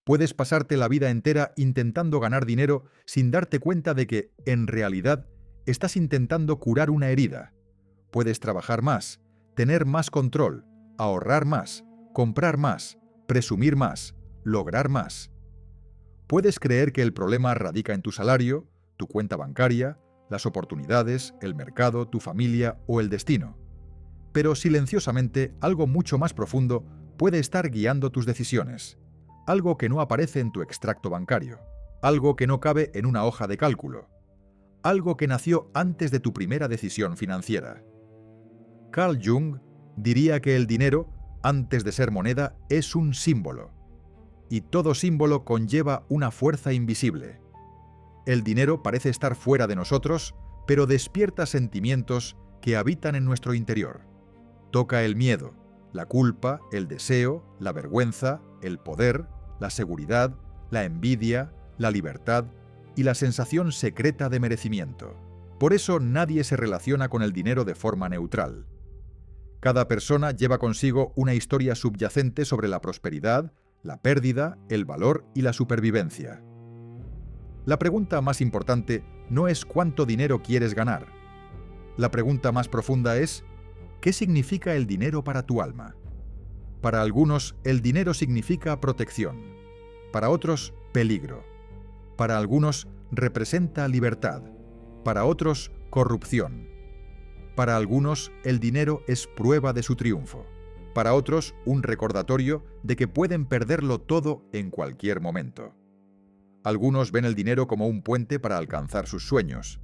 Puedes pasarte la vida entera intentando ganar dinero sin darte cuenta de que, en realidad, estás intentando curar una herida. Puedes trabajar más, tener más control, ahorrar más, comprar más, presumir más, lograr más. Puedes creer que el problema radica en tu salario, tu cuenta bancaria, las oportunidades, el mercado, tu familia o el destino. Pero silenciosamente, algo mucho más profundo puede estar guiando tus decisiones. Algo que no aparece en tu extracto bancario. Algo que no cabe en una hoja de cálculo. Algo que nació antes de tu primera decisión financiera. Carl Jung diría que el dinero, antes de ser moneda, es un símbolo. Y todo símbolo conlleva una fuerza invisible. El dinero parece estar fuera de nosotros, pero despierta sentimientos que habitan en nuestro interior. Toca el miedo, la culpa, el deseo, la vergüenza, el poder, la seguridad, la envidia, la libertad y la sensación secreta de merecimiento. Por eso nadie se relaciona con el dinero de forma neutral. Cada persona lleva consigo una historia subyacente sobre la prosperidad, la pérdida, el valor y la supervivencia. La pregunta más importante no es cuánto dinero quieres ganar. La pregunta más profunda es, ¿qué significa el dinero para tu alma? Para algunos, el dinero significa protección. Para otros, peligro. Para algunos, representa libertad. Para otros, corrupción. Para algunos, el dinero es prueba de su triunfo. Para otros, un recordatorio de que pueden perderlo todo en cualquier momento. Algunos ven el dinero como un puente para alcanzar sus sueños.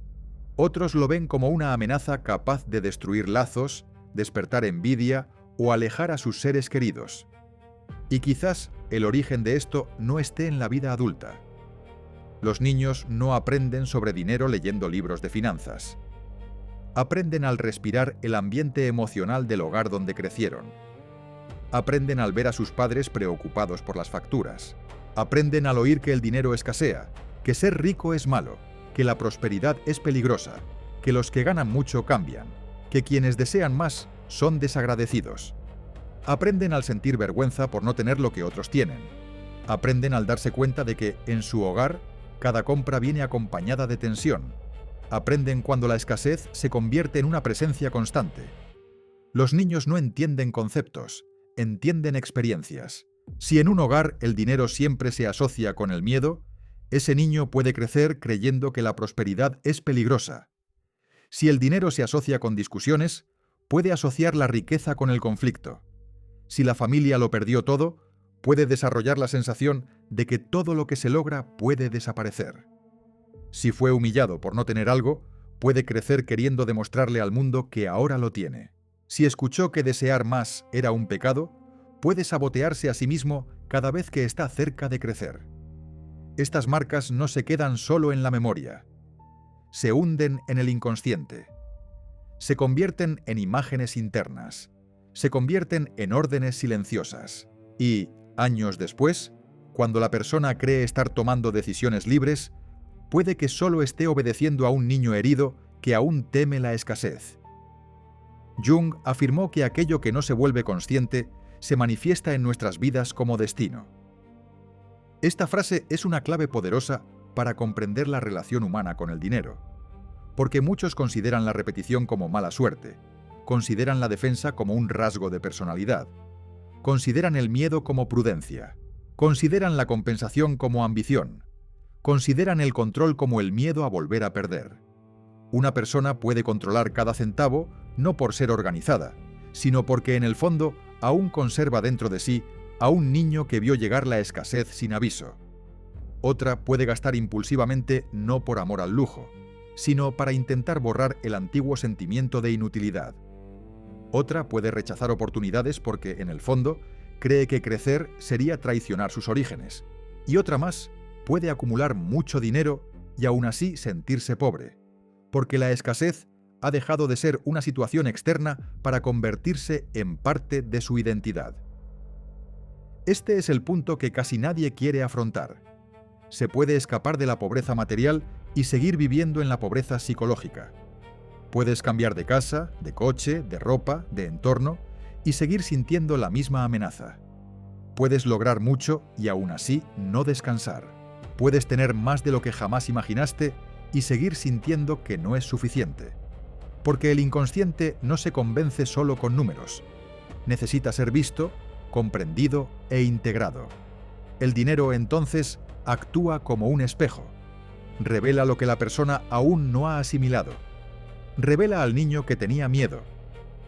Otros lo ven como una amenaza capaz de destruir lazos, despertar envidia o alejar a sus seres queridos. Y quizás el origen de esto no esté en la vida adulta. Los niños no aprenden sobre dinero leyendo libros de finanzas. Aprenden al respirar el ambiente emocional del hogar donde crecieron. Aprenden al ver a sus padres preocupados por las facturas. Aprenden al oír que el dinero escasea, que ser rico es malo, que la prosperidad es peligrosa, que los que ganan mucho cambian, que quienes desean más son desagradecidos. Aprenden al sentir vergüenza por no tener lo que otros tienen. Aprenden al darse cuenta de que, en su hogar, cada compra viene acompañada de tensión. Aprenden cuando la escasez se convierte en una presencia constante. Los niños no entienden conceptos, entienden experiencias. Si en un hogar el dinero siempre se asocia con el miedo, ese niño puede crecer creyendo que la prosperidad es peligrosa. Si el dinero se asocia con discusiones, puede asociar la riqueza con el conflicto. Si la familia lo perdió todo, puede desarrollar la sensación de que todo lo que se logra puede desaparecer. Si fue humillado por no tener algo, puede crecer queriendo demostrarle al mundo que ahora lo tiene. Si escuchó que desear más era un pecado, puede sabotearse a sí mismo cada vez que está cerca de crecer. Estas marcas no se quedan solo en la memoria. Se hunden en el inconsciente. Se convierten en imágenes internas. Se convierten en órdenes silenciosas. Y, años después, cuando la persona cree estar tomando decisiones libres, puede que solo esté obedeciendo a un niño herido que aún teme la escasez. Jung afirmó que aquello que no se vuelve consciente se manifiesta en nuestras vidas como destino. Esta frase es una clave poderosa para comprender la relación humana con el dinero, porque muchos consideran la repetición como mala suerte, consideran la defensa como un rasgo de personalidad, consideran el miedo como prudencia, consideran la compensación como ambición, consideran el control como el miedo a volver a perder. Una persona puede controlar cada centavo no por ser organizada, sino porque en el fondo aún conserva dentro de sí a un niño que vio llegar la escasez sin aviso. Otra puede gastar impulsivamente no por amor al lujo, sino para intentar borrar el antiguo sentimiento de inutilidad. Otra puede rechazar oportunidades porque, en el fondo, cree que crecer sería traicionar sus orígenes. Y otra más puede acumular mucho dinero y aún así sentirse pobre, porque la escasez ha dejado de ser una situación externa para convertirse en parte de su identidad. Este es el punto que casi nadie quiere afrontar. Se puede escapar de la pobreza material y seguir viviendo en la pobreza psicológica. Puedes cambiar de casa, de coche, de ropa, de entorno y seguir sintiendo la misma amenaza. Puedes lograr mucho y aún así no descansar. Puedes tener más de lo que jamás imaginaste y seguir sintiendo que no es suficiente. Porque el inconsciente no se convence solo con números. Necesita ser visto, comprendido e integrado. El dinero, entonces, actúa como un espejo. Revela lo que la persona aún no ha asimilado. Revela al niño que tenía miedo.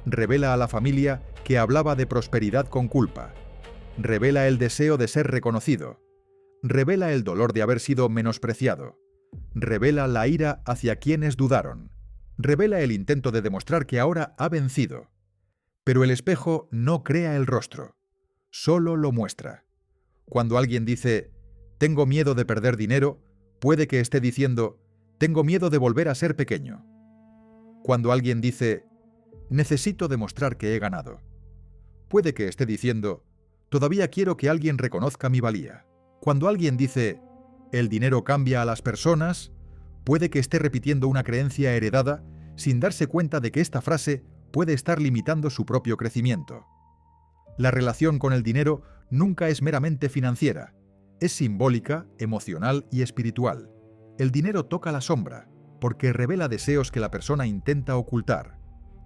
Revela a la familia que hablaba de prosperidad con culpa. Revela el deseo de ser reconocido. Revela el dolor de haber sido menospreciado. Revela la ira hacia quienes dudaron. Revela el intento de demostrar que ahora ha vencido. Pero el espejo no crea el rostro, solo lo muestra. Cuando alguien dice, tengo miedo de perder dinero, puede que esté diciendo, tengo miedo de volver a ser pequeño. Cuando alguien dice, necesito demostrar que he ganado, puede que esté diciendo, todavía quiero que alguien reconozca mi valía. Cuando alguien dice, el dinero cambia a las personas, puede que esté repitiendo una creencia heredada sin darse cuenta de que esta frase puede estar limitando su propio crecimiento. La relación con el dinero nunca es meramente financiera, es simbólica, emocional y espiritual. El dinero toca la sombra, porque revela deseos que la persona intenta ocultar.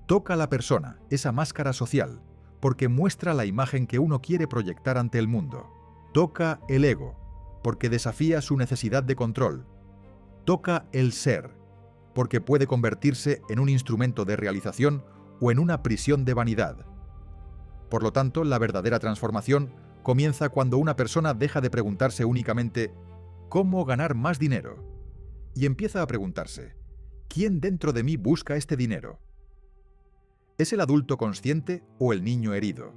Toca a la persona, esa máscara social, porque muestra la imagen que uno quiere proyectar ante el mundo. Toca el ego, porque desafía su necesidad de control. Toca el ser, porque puede convertirse en un instrumento de realización o en una prisión de vanidad. Por lo tanto, la verdadera transformación comienza cuando una persona deja de preguntarse únicamente ¿cómo ganar más dinero? Y empieza a preguntarse ¿quién dentro de mí busca este dinero? ¿Es el adulto consciente o el niño herido?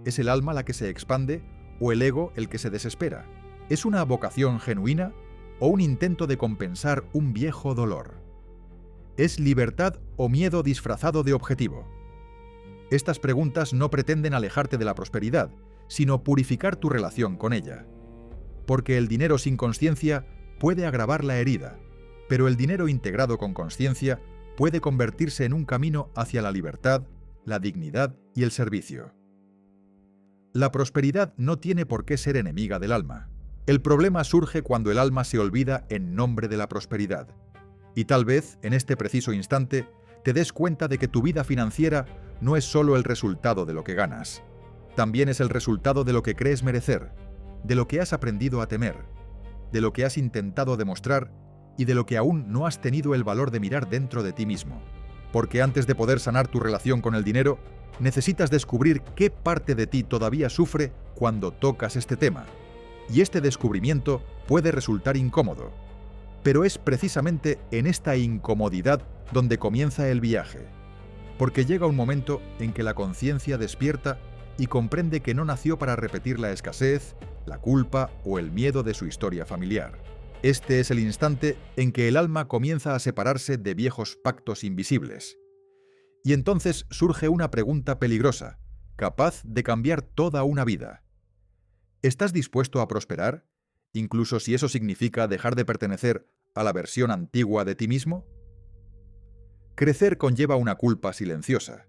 ¿Es el alma la que se expande o el ego el que se desespera? ¿Es una vocación genuina o un intento de compensar un viejo dolor? ¿Es libertad o miedo disfrazado de objetivo? Estas preguntas no pretenden alejarte de la prosperidad, sino purificar tu relación con ella. Porque el dinero sin consciencia puede agravar la herida, pero el dinero integrado con consciencia puede convertirse en un camino hacia la libertad, la dignidad y el servicio. La prosperidad no tiene por qué ser enemiga del alma. El problema surge cuando el alma se olvida en nombre de la prosperidad. Y tal vez, en este preciso instante, te des cuenta de que tu vida financiera no es solo el resultado de lo que ganas. También es el resultado de lo que crees merecer, de lo que has aprendido a temer, de lo que has intentado demostrar y de lo que aún no has tenido el valor de mirar dentro de ti mismo. Porque antes de poder sanar tu relación con el dinero, necesitas descubrir qué parte de ti todavía sufre cuando tocas este tema. Y este descubrimiento puede resultar incómodo. Pero es precisamente en esta incomodidad donde comienza el viaje. Porque llega un momento en que la conciencia despierta y comprende que no nació para repetir la escasez, la culpa o el miedo de su historia familiar. Este es el instante en que el alma comienza a separarse de viejos pactos invisibles. Y entonces surge una pregunta peligrosa, capaz de cambiar toda una vida. ¿Estás dispuesto a prosperar, incluso si eso significa dejar de pertenecer a la versión antigua de ti mismo? Crecer conlleva una culpa silenciosa.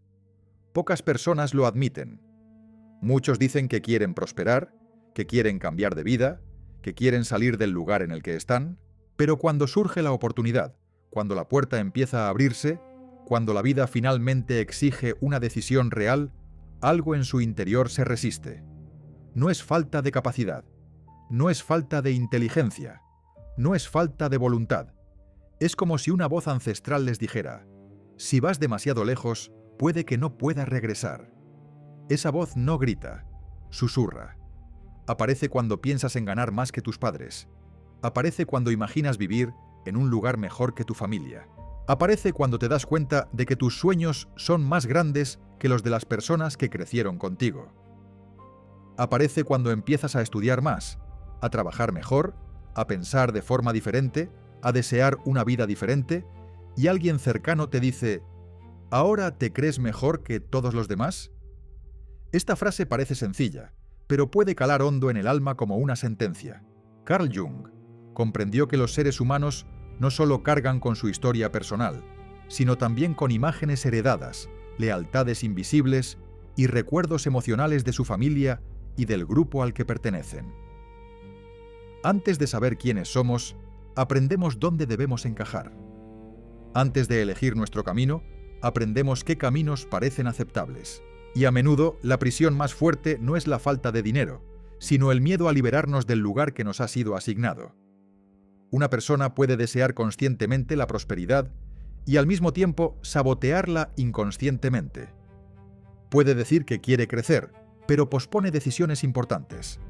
Pocas personas lo admiten. Muchos dicen que quieren prosperar, que quieren cambiar de vida, que quieren salir del lugar en el que están, pero cuando surge la oportunidad, cuando la puerta empieza a abrirse, cuando la vida finalmente exige una decisión real, algo en su interior se resiste. No es falta de capacidad, no es falta de inteligencia, no es falta de voluntad. Es como si una voz ancestral les dijera, si vas demasiado lejos, puede que no puedas regresar. Esa voz no grita, susurra. Aparece cuando piensas en ganar más que tus padres. Aparece cuando imaginas vivir en un lugar mejor que tu familia. Aparece cuando te das cuenta de que tus sueños son más grandes que los de las personas que crecieron contigo. Aparece cuando empiezas a estudiar más, a trabajar mejor, a pensar de forma diferente, a desear una vida diferente, y alguien cercano te dice, ¿ahora te crees mejor que todos los demás? Esta frase parece sencilla, pero puede calar hondo en el alma como una sentencia. Carl Jung comprendió que los seres humanos no solo cargan con su historia personal, sino también con imágenes heredadas, lealtades invisibles y recuerdos emocionales de su familia y del grupo al que pertenecen. Antes de saber quiénes somos, aprendemos dónde debemos encajar. Antes de elegir nuestro camino, aprendemos qué caminos parecen aceptables. Y a menudo, la prisión más fuerte no es la falta de dinero, sino el miedo a liberarnos del lugar que nos ha sido asignado. Una persona puede desear conscientemente la prosperidad y al mismo tiempo sabotearla inconscientemente. Puede decir que quiere crecer, pero pospone decisiones importantes.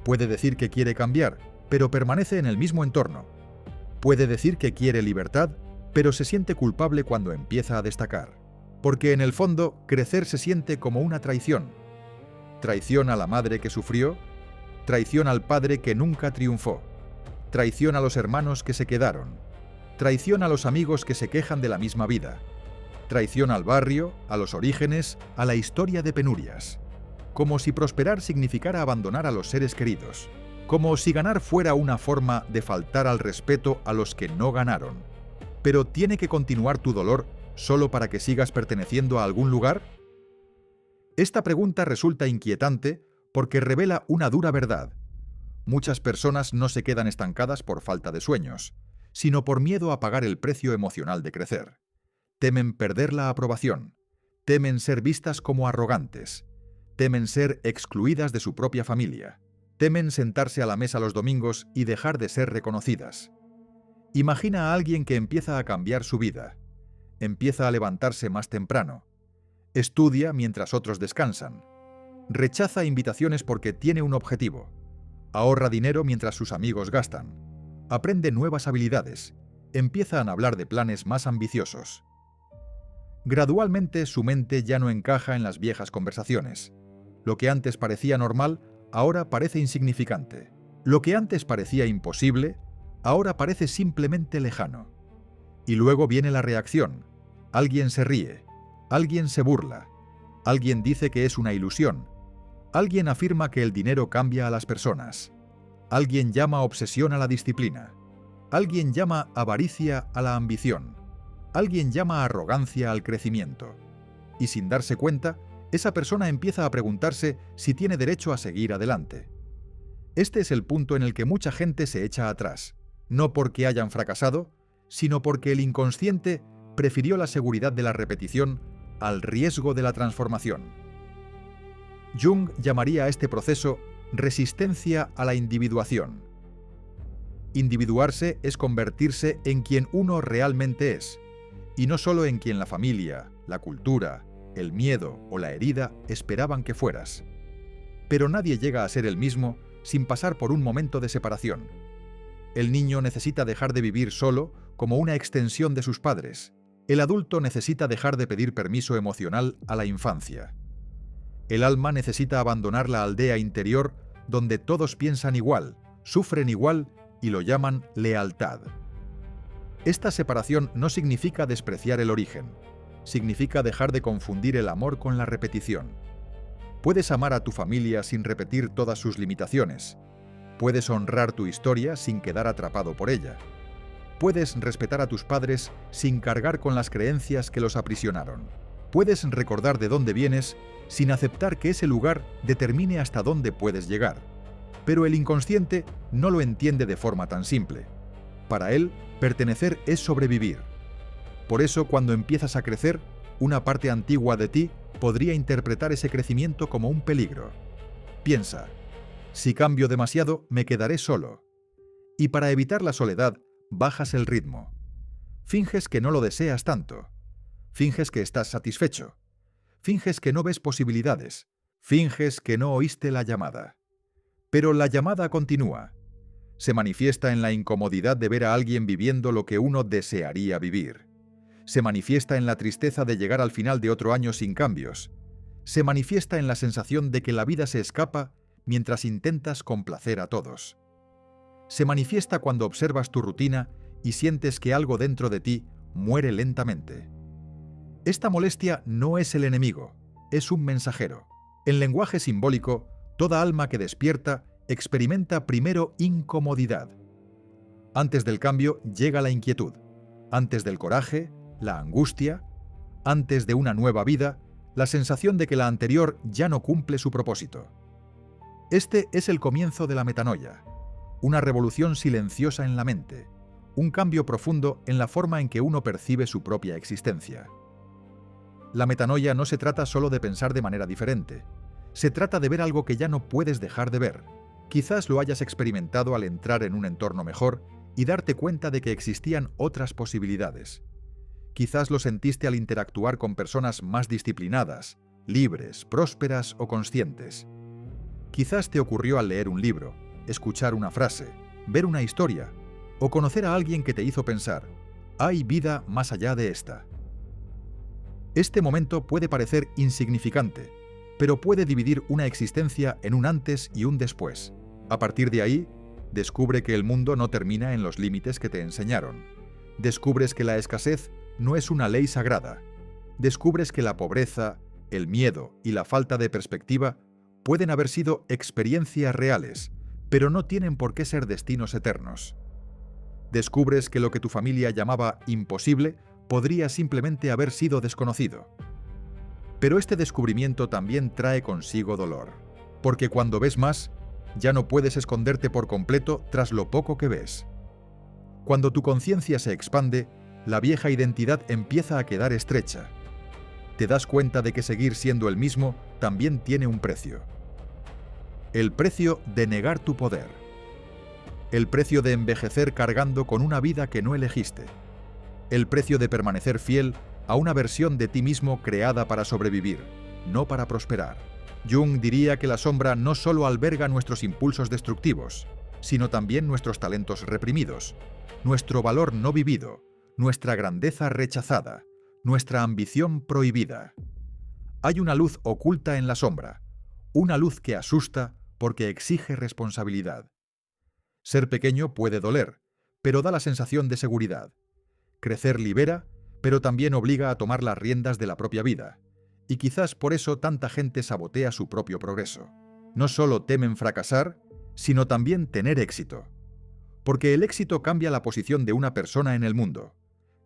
Puede decir que quiere cambiar, pero permanece en el mismo entorno. Puede decir que quiere libertad, pero se siente culpable cuando empieza a destacar. Porque en el fondo, crecer se siente como una traición. Traición a la madre que sufrió, traición al padre que nunca triunfó, traición a los hermanos que se quedaron, traición a los amigos que se quejan de la misma vida, traición al barrio, a los orígenes, a la historia de penurias. Como si prosperar significara abandonar a los seres queridos. Como si ganar fuera una forma de faltar al respeto a los que no ganaron. ¿Pero tiene que continuar tu dolor solo para que sigas perteneciendo a algún lugar? Esta pregunta resulta inquietante porque revela una dura verdad. Muchas personas no se quedan estancadas por falta de sueños, sino por miedo a pagar el precio emocional de crecer. Temen perder la aprobación, temen ser vistas como arrogantes, temen ser excluidas de su propia familia, temen sentarse a la mesa los domingos y dejar de ser reconocidas. Imagina a alguien que empieza a cambiar su vida, empieza a levantarse más temprano, estudia mientras otros descansan, rechaza invitaciones porque tiene un objetivo, ahorra dinero mientras sus amigos gastan, aprende nuevas habilidades, empiezan a hablar de planes más ambiciosos. Gradualmente su mente ya no encaja en las viejas conversaciones. Lo que antes parecía normal, ahora parece insignificante. Lo que antes parecía imposible, ahora parece simplemente lejano. Y luego viene la reacción. Alguien se ríe, alguien se burla, alguien dice que es una ilusión, alguien afirma que el dinero cambia a las personas, alguien llama obsesión a la disciplina, alguien llama avaricia a la ambición, alguien llama arrogancia al crecimiento. Y sin darse cuenta, esa persona empieza a preguntarse si tiene derecho a seguir adelante. Este es el punto en el que mucha gente se echa atrás, no porque hayan fracasado, sino porque el inconsciente prefirió la seguridad de la repetición al riesgo de la transformación. Jung llamaría a este proceso resistencia a la individuación. Individuarse es convertirse en quien uno realmente es, y no solo en quien la familia, la cultura, el miedo o la herida esperaban que fueras. Pero nadie llega a ser el mismo sin pasar por un momento de separación. El niño necesita dejar de vivir solo como una extensión de sus padres. El adulto necesita dejar de pedir permiso emocional a la infancia. El alma necesita abandonar la aldea interior donde todos piensan igual, sufren igual y lo llaman lealtad. Esta separación no significa despreciar el origen, significa dejar de confundir el amor con la repetición. Puedes amar a tu familia sin repetir todas sus limitaciones. Puedes honrar tu historia sin quedar atrapado por ella. Puedes respetar a tus padres sin cargar con las creencias que los aprisionaron. Puedes recordar de dónde vienes sin aceptar que ese lugar determine hasta dónde puedes llegar. Pero el inconsciente no lo entiende de forma tan simple. Para él, pertenecer es sobrevivir. Por eso, cuando empiezas a crecer, una parte antigua de ti podría interpretar ese crecimiento como un peligro. Piensa, si cambio demasiado, me quedaré solo. Y para evitar la soledad, bajas el ritmo. Finges que no lo deseas tanto. Finges que estás satisfecho. Finges que no ves posibilidades. Finges que no oíste la llamada. Pero la llamada continúa. Se manifiesta en la incomodidad de ver a alguien viviendo lo que uno desearía vivir. Se manifiesta en la tristeza de llegar al final de otro año sin cambios. Se manifiesta en la sensación de que la vida se escapa mientras intentas complacer a todos. Se manifiesta cuando observas tu rutina y sientes que algo dentro de ti muere lentamente. Esta molestia no es el enemigo, es un mensajero. En lenguaje simbólico, toda alma que despierta experimenta primero incomodidad. Antes del cambio llega la inquietud. Antes del coraje, la angustia. Antes de una nueva vida, la sensación de que la anterior ya no cumple su propósito. Este es el comienzo de la metanoia, una revolución silenciosa en la mente, un cambio profundo en la forma en que uno percibe su propia existencia. La metanoia no se trata solo de pensar de manera diferente, se trata de ver algo que ya no puedes dejar de ver. Quizás lo hayas experimentado al entrar en un entorno mejor y darte cuenta de que existían otras posibilidades. Quizás lo sentiste al interactuar con personas más disciplinadas, libres, prósperas o conscientes. Quizás te ocurrió al leer un libro, escuchar una frase, ver una historia o conocer a alguien que te hizo pensar, hay vida más allá de esta. Este momento puede parecer insignificante, pero puede dividir una existencia en un antes y un después. A partir de ahí, descubre que el mundo no termina en los límites que te enseñaron. Descubres que la escasez no es una ley sagrada. Descubres que la pobreza, el miedo y la falta de perspectiva pueden haber sido experiencias reales, pero no tienen por qué ser destinos eternos. Descubres que lo que tu familia llamaba imposible podría simplemente haber sido desconocido. Pero este descubrimiento también trae consigo dolor, porque cuando ves más, ya no puedes esconderte por completo tras lo poco que ves. Cuando tu conciencia se expande, la vieja identidad empieza a quedar estrecha. Te das cuenta de que seguir siendo el mismo también tiene un precio. El precio de negar tu poder. El precio de envejecer cargando con una vida que no elegiste. El precio de permanecer fiel a una versión de ti mismo creada para sobrevivir, no para prosperar. Jung diría que la sombra no solo alberga nuestros impulsos destructivos, sino también nuestros talentos reprimidos, nuestro valor no vivido, nuestra grandeza rechazada, nuestra ambición prohibida. Hay una luz oculta en la sombra, una luz que asusta porque exige responsabilidad. Ser pequeño puede doler, pero da la sensación de seguridad. Crecer libera, pero también obliga a tomar las riendas de la propia vida. Y quizás por eso tanta gente sabotea su propio progreso. No solo temen fracasar, sino también tener éxito. Porque el éxito cambia la posición de una persona en el mundo.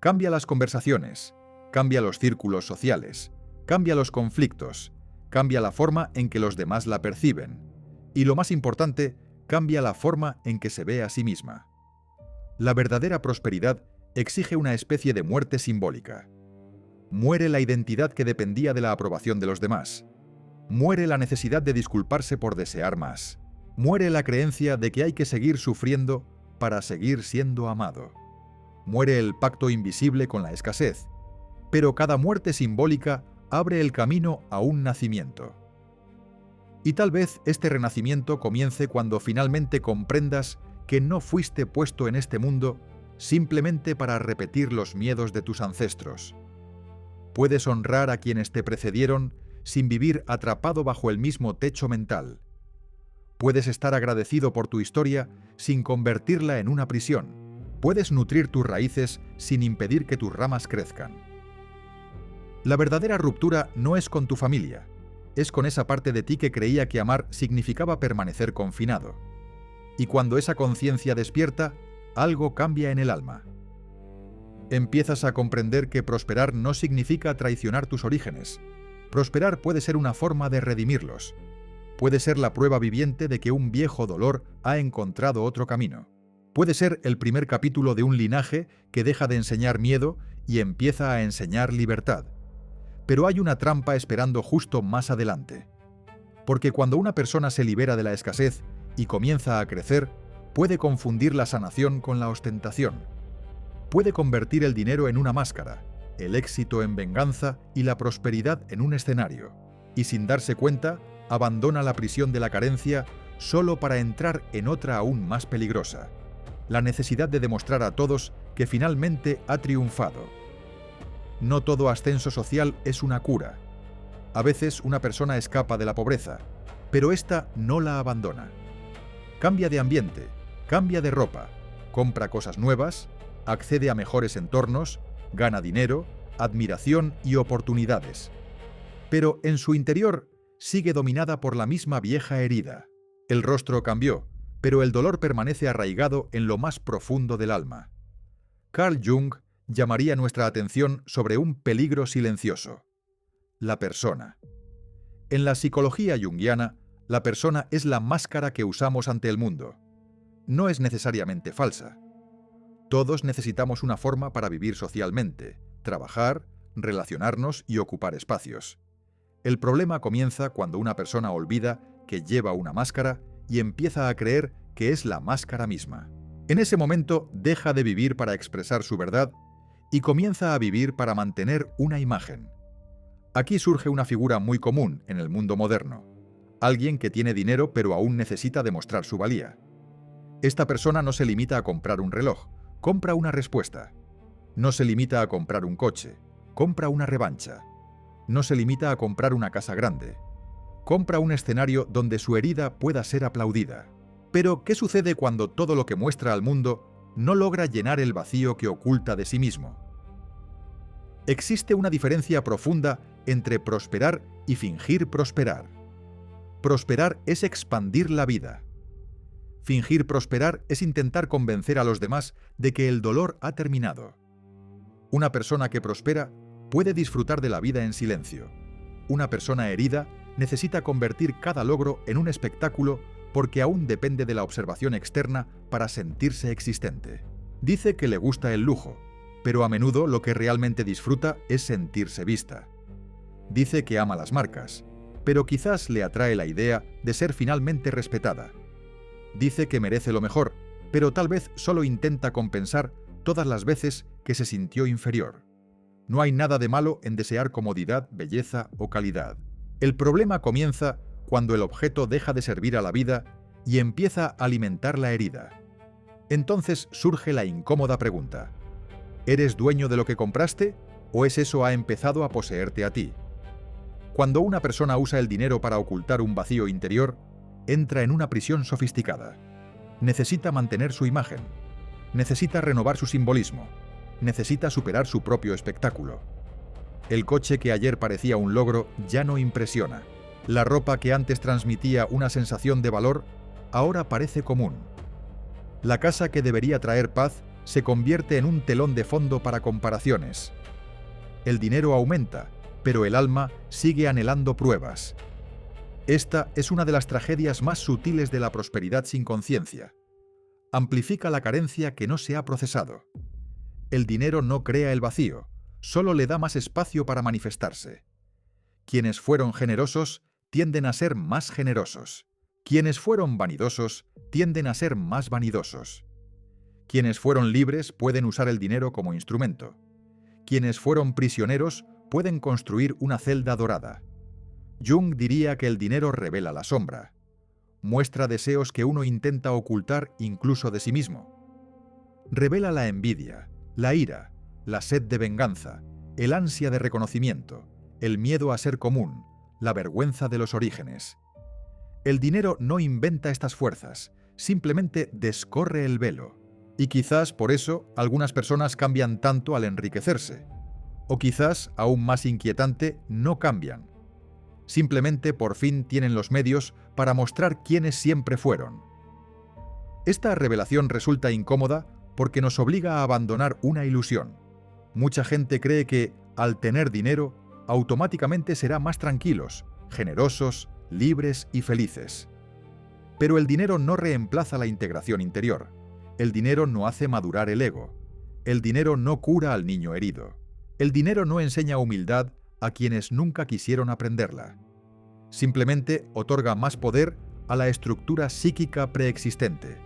Cambia las conversaciones, cambia los círculos sociales, cambia los conflictos, cambia la forma en que los demás la perciben. Y lo más importante, cambia la forma en que se ve a sí misma. La verdadera prosperidad exige una especie de muerte simbólica. Muere la identidad que dependía de la aprobación de los demás. Muere la necesidad de disculparse por desear más. Muere la creencia de que hay que seguir sufriendo para seguir siendo amado. Muere el pacto invisible con la escasez. Pero cada muerte simbólica abre el camino a un nacimiento. Y tal vez este renacimiento comience cuando finalmente comprendas que no fuiste puesto en este mundo simplemente para repetir los miedos de tus ancestros. Puedes honrar a quienes te precedieron sin vivir atrapado bajo el mismo techo mental. Puedes estar agradecido por tu historia sin convertirla en una prisión. Puedes nutrir tus raíces sin impedir que tus ramas crezcan. La verdadera ruptura no es con tu familia, es con esa parte de ti que creía que amar significaba permanecer confinado. Y cuando esa conciencia despierta, algo cambia en el alma. Empiezas a comprender que prosperar no significa traicionar tus orígenes. Prosperar puede ser una forma de redimirlos. Puede ser la prueba viviente de que un viejo dolor ha encontrado otro camino. Puede ser el primer capítulo de un linaje que deja de enseñar miedo y empieza a enseñar libertad. Pero hay una trampa esperando justo más adelante. Porque cuando una persona se libera de la escasez y comienza a crecer, puede confundir la sanación con la ostentación. Puede convertir el dinero en una máscara, el éxito en venganza y la prosperidad en un escenario. Y sin darse cuenta, abandona la prisión de la carencia solo para entrar en otra aún más peligrosa. La necesidad de demostrar a todos que finalmente ha triunfado. No todo ascenso social es una cura. A veces una persona escapa de la pobreza, pero ésta no la abandona. Cambia de ambiente, cambia de ropa, compra cosas nuevas, accede a mejores entornos, gana dinero, admiración y oportunidades. Pero en su interior sigue dominada por la misma vieja herida. El rostro cambió, pero el dolor permanece arraigado en lo más profundo del alma. Carl Jung llamaría nuestra atención sobre un peligro silencioso: la persona. En la psicología junguiana La persona es la máscara que usamos ante el mundo. No es necesariamente falsa. Todos necesitamos una forma para vivir socialmente, trabajar, relacionarnos y ocupar espacios. El problema comienza cuando una persona olvida que lleva una máscara y empieza a creer que es la máscara misma. En ese momento deja de vivir para expresar su verdad y comienza a vivir para mantener una imagen. Aquí surge una figura muy común en el mundo moderno. Alguien que tiene dinero pero aún necesita demostrar su valía. Esta persona no se limita a comprar un reloj, compra una respuesta. No se limita a comprar un coche, compra una revancha. No se limita a comprar una casa grande. Compra un escenario donde su herida pueda ser aplaudida. Pero, ¿qué sucede cuando todo lo que muestra al mundo no logra llenar el vacío que oculta de sí mismo? Existe una diferencia profunda entre prosperar y fingir prosperar. Prosperar es expandir la vida. Fingir prosperar es intentar convencer a los demás de que el dolor ha terminado. Una persona que prospera puede disfrutar de la vida en silencio. Una persona herida necesita convertir cada logro en un espectáculo porque aún depende de la observación externa para sentirse existente. Dice que le gusta el lujo, pero a menudo lo que realmente disfruta es sentirse vista. Dice que ama las marcas, pero quizás le atrae la idea de ser finalmente respetada. Dice que merece lo mejor, pero tal vez solo intenta compensar todas las veces que se sintió inferior. No hay nada de malo en desear comodidad, belleza o calidad. El problema comienza cuando el objeto deja de servir a la vida y empieza a alimentar la herida. Entonces surge la incómoda pregunta: ¿eres dueño de lo que compraste o eso ha empezado a poseerte a ti? Cuando una persona usa el dinero para ocultar un vacío interior, entra en una prisión sofisticada. Necesita mantener su imagen, necesita renovar su simbolismo, necesita superar su propio espectáculo. El coche que ayer parecía un logro ya no impresiona. La ropa que antes transmitía una sensación de valor, ahora parece común. La casa que debería traer paz se convierte en un telón de fondo para comparaciones. El dinero aumenta, pero el alma sigue anhelando pruebas. Esta es una de las tragedias más sutiles de la prosperidad sin conciencia. Amplifica la carencia que no se ha procesado. El dinero no crea el vacío, solo le da más espacio para manifestarse. Quienes fueron generosos tienden a ser más generosos. Quienes fueron vanidosos tienden a ser más vanidosos. Quienes fueron libres pueden usar el dinero como instrumento. Quienes fueron prisioneros pueden construir una celda dorada. Jung diría que el dinero revela la sombra. Muestra deseos que uno intenta ocultar incluso de sí mismo. Revela la envidia, la ira, la sed de venganza, el ansia de reconocimiento, el miedo a ser común, la vergüenza de los orígenes. El dinero no inventa estas fuerzas, simplemente descorre el velo. Y quizás por eso algunas personas cambian tanto al enriquecerse. O quizás, aún más inquietante, no cambian. Simplemente por fin tienen los medios para mostrar quiénes siempre fueron. Esta revelación resulta incómoda porque nos obliga a abandonar una ilusión. Mucha gente cree que, al tener dinero, automáticamente será más tranquilos, generosos, libres y felices. Pero el dinero no reemplaza la integración interior. El dinero no hace madurar el ego. El dinero no cura al niño herido. El dinero no enseña humildad a quienes nunca quisieron aprenderla. Simplemente otorga más poder a la estructura psíquica preexistente.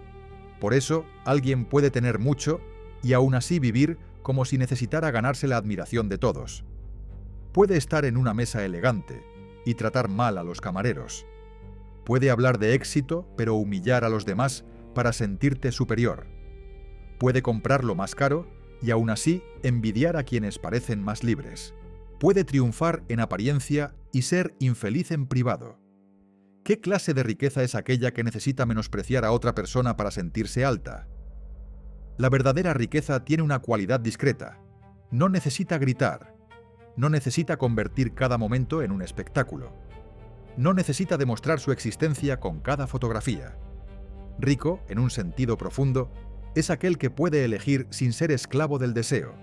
Por eso, alguien puede tener mucho y aún así vivir como si necesitara ganarse la admiración de todos. Puede estar en una mesa elegante y tratar mal a los camareros. Puede hablar de éxito, pero humillar a los demás para sentirte superior. Puede comprar lo más caro y aún así envidiar a quienes parecen más libres. Puede triunfar en apariencia y ser infeliz en privado. ¿Qué clase de riqueza es aquella que necesita menospreciar a otra persona para sentirse alta? La verdadera riqueza tiene una cualidad discreta. No necesita gritar. No necesita convertir cada momento en un espectáculo. No necesita demostrar su existencia con cada fotografía. Rico, en un sentido profundo, es aquel que puede elegir sin ser esclavo del deseo.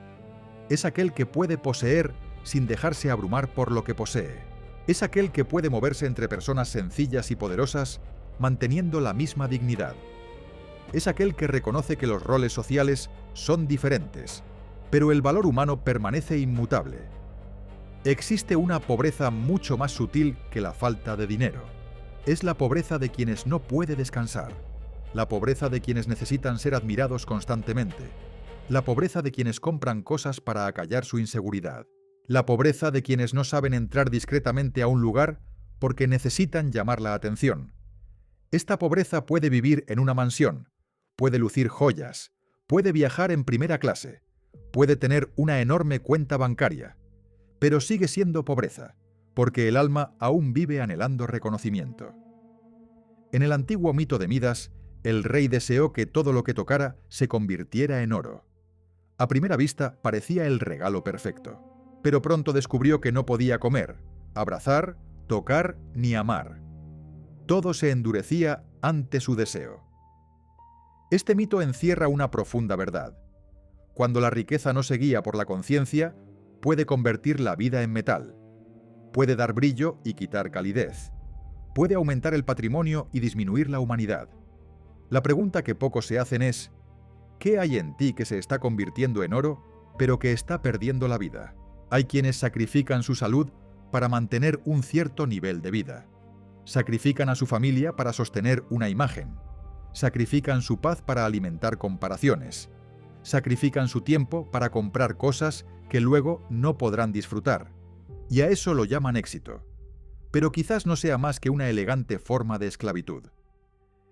Es aquel que puede poseer sin dejarse abrumar por lo que posee. Es aquel que puede moverse entre personas sencillas y poderosas, manteniendo la misma dignidad. Es aquel que reconoce que los roles sociales son diferentes, pero el valor humano permanece inmutable. Existe una pobreza mucho más sutil que la falta de dinero. Es la pobreza de quienes no puede descansar, la pobreza de quienes necesitan ser admirados constantemente, la pobreza de quienes compran cosas para acallar su inseguridad, la pobreza de quienes no saben entrar discretamente a un lugar porque necesitan llamar la atención. Esta pobreza puede vivir en una mansión, puede lucir joyas, puede viajar en primera clase, puede tener una enorme cuenta bancaria, pero sigue siendo pobreza, porque el alma aún vive anhelando reconocimiento. En el antiguo mito de Midas, el rey deseó que todo lo que tocara se convirtiera en oro. A primera vista parecía el regalo perfecto, pero pronto descubrió que no podía comer, abrazar, tocar ni amar. Todo se endurecía ante su deseo. Este mito encierra una profunda verdad. Cuando la riqueza no se guía por la conciencia, puede convertir la vida en metal. Puede dar brillo y quitar calidez. Puede aumentar el patrimonio y disminuir la humanidad. La pregunta que pocos se hacen es: ¿qué hay en ti que se está convirtiendo en oro, pero que está perdiendo la vida? Hay quienes sacrifican su salud para mantener un cierto nivel de vida. Sacrifican a su familia para sostener una imagen. Sacrifican su paz para alimentar comparaciones. Sacrifican su tiempo para comprar cosas que luego no podrán disfrutar. Y a eso lo llaman éxito. Pero quizás no sea más que una elegante forma de esclavitud.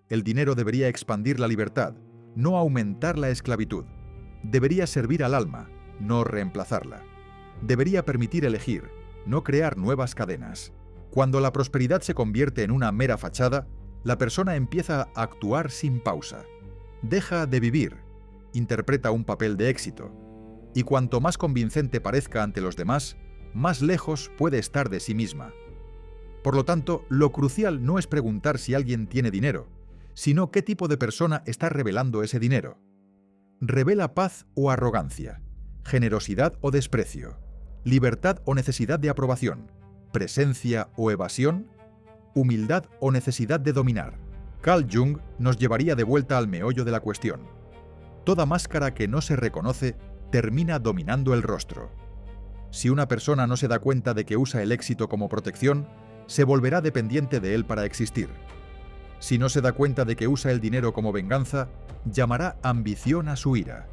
El dinero debería expandir la libertad, no aumentar la esclavitud. Debería servir al alma, no reemplazarla. Debería permitir elegir, no crear nuevas cadenas. Cuando la prosperidad se convierte en una mera fachada, la persona empieza a actuar sin pausa. Deja de vivir, interpreta un papel de éxito. Y cuanto más convincente parezca ante los demás, más lejos puede estar de sí misma. Por lo tanto, lo crucial no es preguntar si alguien tiene dinero, sino qué tipo de persona está revelando ese dinero. ¿Revela paz o arrogancia? ¿Generosidad o desprecio? ¿Libertad o necesidad de aprobación? ¿Presencia o evasión? ¿Humildad o necesidad de dominar? Carl Jung nos llevaría de vuelta al meollo de la cuestión. Toda máscara que no se reconoce termina dominando el rostro. Si una persona no se da cuenta de que usa el éxito como protección, se volverá dependiente de él para existir. Si no se da cuenta de que usa el dinero como venganza, llamará ambición a su ira.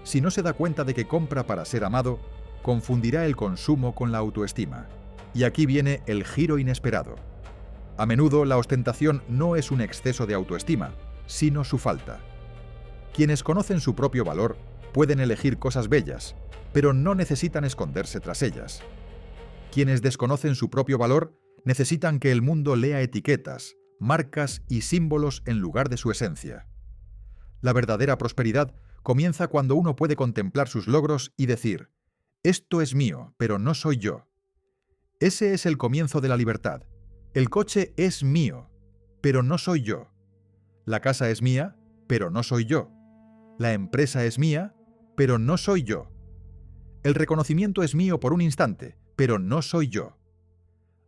Si no se da cuenta de que compra para ser amado, confundirá el consumo con la autoestima. Y aquí viene el giro inesperado. A menudo la ostentación no es un exceso de autoestima, sino su falta. Quienes conocen su propio valor pueden elegir cosas bellas, pero no necesitan esconderse tras ellas. Quienes desconocen su propio valor necesitan que el mundo lea etiquetas, marcas y símbolos en lugar de su esencia. La verdadera prosperidad comienza cuando uno puede contemplar sus logros y decir: esto es mío, pero no soy yo. Ese es el comienzo de la libertad. El coche es mío, pero no soy yo. La casa es mía, pero no soy yo. La empresa es mía, pero no soy yo. El reconocimiento es mío por un instante, pero no soy yo.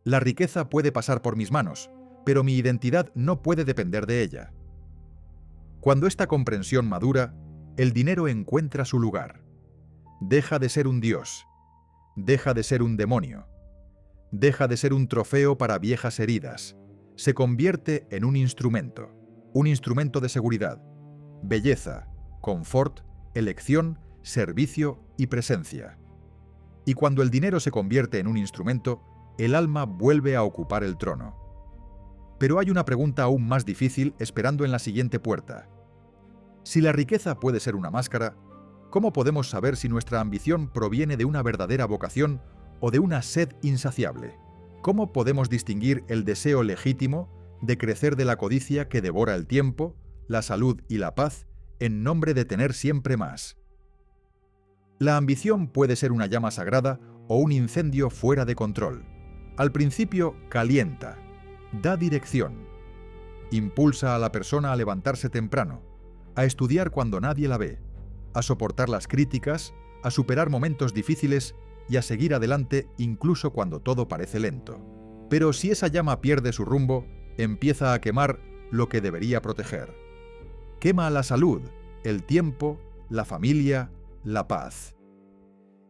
La riqueza puede pasar por mis manos, pero mi identidad no puede depender de ella. Cuando esta comprensión madura, el dinero encuentra su lugar. Deja de ser un dios. Deja de ser un demonio. Deja de ser un trofeo para viejas heridas. Se convierte en un instrumento de seguridad, belleza, confort, elección, servicio y presencia. Y cuando el dinero se convierte en un instrumento, el alma vuelve a ocupar el trono. Pero hay una pregunta aún más difícil esperando en la siguiente puerta. Si la riqueza puede ser una máscara, ¿cómo podemos saber si nuestra ambición proviene de una verdadera vocación o de una sed insaciable? ¿Cómo podemos distinguir el deseo legítimo de crecer de la codicia que devora el tiempo, la salud y la paz en nombre de tener siempre más? La ambición puede ser una llama sagrada o un incendio fuera de control. Al principio calienta, da dirección, impulsa a la persona a levantarse temprano, a estudiar cuando nadie la ve, a soportar las críticas, a superar momentos difíciles y a seguir adelante incluso cuando todo parece lento. Pero si esa llama pierde su rumbo, empieza a quemar lo que debería proteger. Quema la salud, el tiempo, la familia, la paz.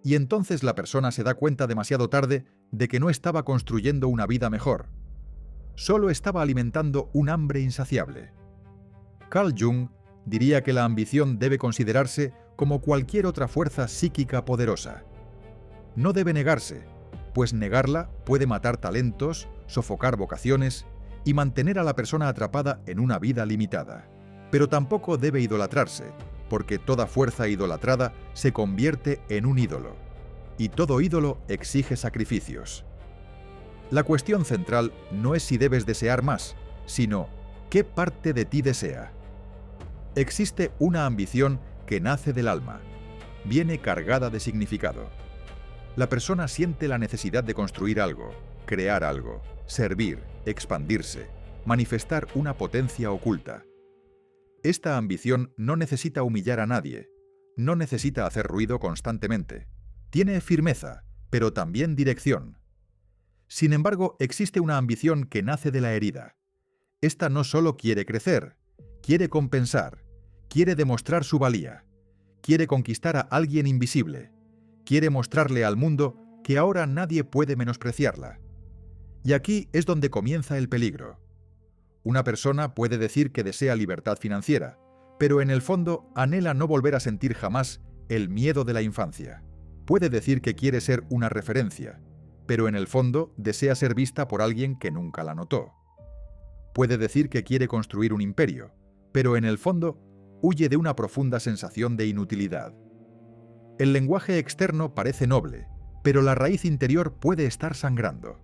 Y entonces la persona se da cuenta demasiado tarde de que no estaba construyendo una vida mejor. Solo estaba alimentando un hambre insaciable. Carl Jung diría que la ambición debe considerarse como cualquier otra fuerza psíquica poderosa. No debe negarse, pues negarla puede matar talentos, sofocar vocaciones y mantener a la persona atrapada en una vida limitada. Pero tampoco debe idolatrarse, porque toda fuerza idolatrada se convierte en un ídolo, y todo ídolo exige sacrificios. La cuestión central no es si debes desear más, sino ¿qué parte de ti desea? Existe una ambición que nace del alma, viene cargada de significado. La persona siente la necesidad de construir algo, crear algo, servir, expandirse, manifestar una potencia oculta. Esta ambición no necesita humillar a nadie, no necesita hacer ruido constantemente. Tiene firmeza, pero también dirección. Sin embargo, existe una ambición que nace de la herida. Esta no solo quiere crecer, quiere compensar, quiere demostrar su valía, quiere conquistar a alguien invisible, quiere mostrarle al mundo que ahora nadie puede menospreciarla. Y aquí es donde comienza el peligro. Una persona puede decir que desea libertad financiera, pero en el fondo anhela no volver a sentir jamás el miedo de la infancia. Puede decir que quiere ser una referencia, pero en el fondo desea ser vista por alguien que nunca la notó. Puede decir que quiere construir un imperio, pero en el fondo huye de una profunda sensación de inutilidad. El lenguaje externo parece noble, pero la raíz interior puede estar sangrando.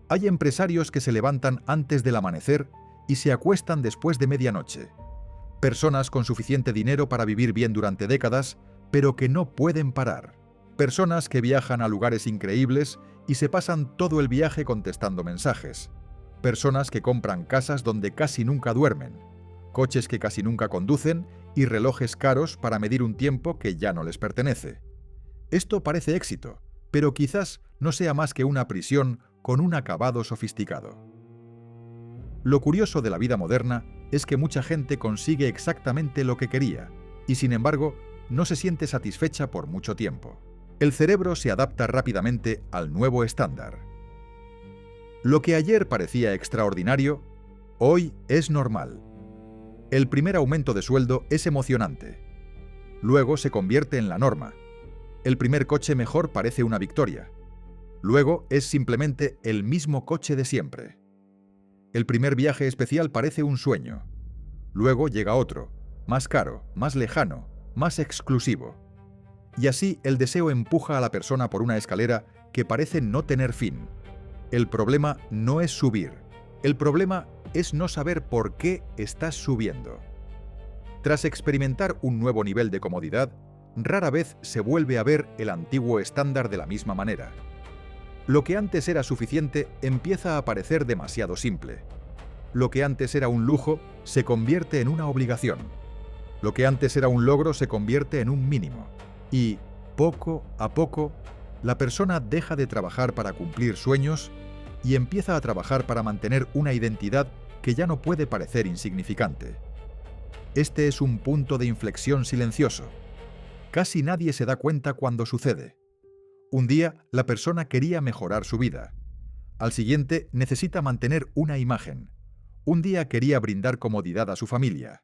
Hay empresarios que se levantan antes del amanecer y se acuestan después de medianoche. Personas con suficiente dinero para vivir bien durante décadas, pero que no pueden parar. Personas que viajan a lugares increíbles y se pasan todo el viaje contestando mensajes. Personas que compran casas donde casi nunca duermen, coches que casi nunca conducen y relojes caros para medir un tiempo que ya no les pertenece. Esto parece éxito, pero quizás no sea más que una prisión con un acabado sofisticado. Lo curioso de la vida moderna es que mucha gente consigue exactamente lo que quería, y sin embargo, no se siente satisfecha por mucho tiempo. El cerebro se adapta rápidamente al nuevo estándar. Lo que ayer parecía extraordinario, hoy es normal. El primer aumento de sueldo es emocionante. Luego se convierte en la norma. El primer coche mejor parece una victoria. Luego es simplemente el mismo coche de siempre. El primer viaje especial parece un sueño. Luego llega otro, más caro, más lejano, más exclusivo. Y así el deseo empuja a la persona por una escalera que parece no tener fin. El problema no es subir. El problema es no saber por qué estás subiendo. Tras experimentar un nuevo nivel de comodidad, rara vez se vuelve a ver el antiguo estándar de la misma manera. Lo que antes era suficiente empieza a parecer demasiado simple. Lo que antes era un lujo se convierte en una obligación. Lo que antes era un logro se convierte en un mínimo. Y, poco a poco, la persona deja de trabajar para cumplir sueños y empieza a trabajar para mantener una identidad que ya no puede parecer insignificante. Este es un punto de inflexión silencioso. Casi nadie se da cuenta cuando sucede. Un día, la persona quería mejorar su vida. Al siguiente, necesita mantener una imagen. Un día quería brindar comodidad a su familia.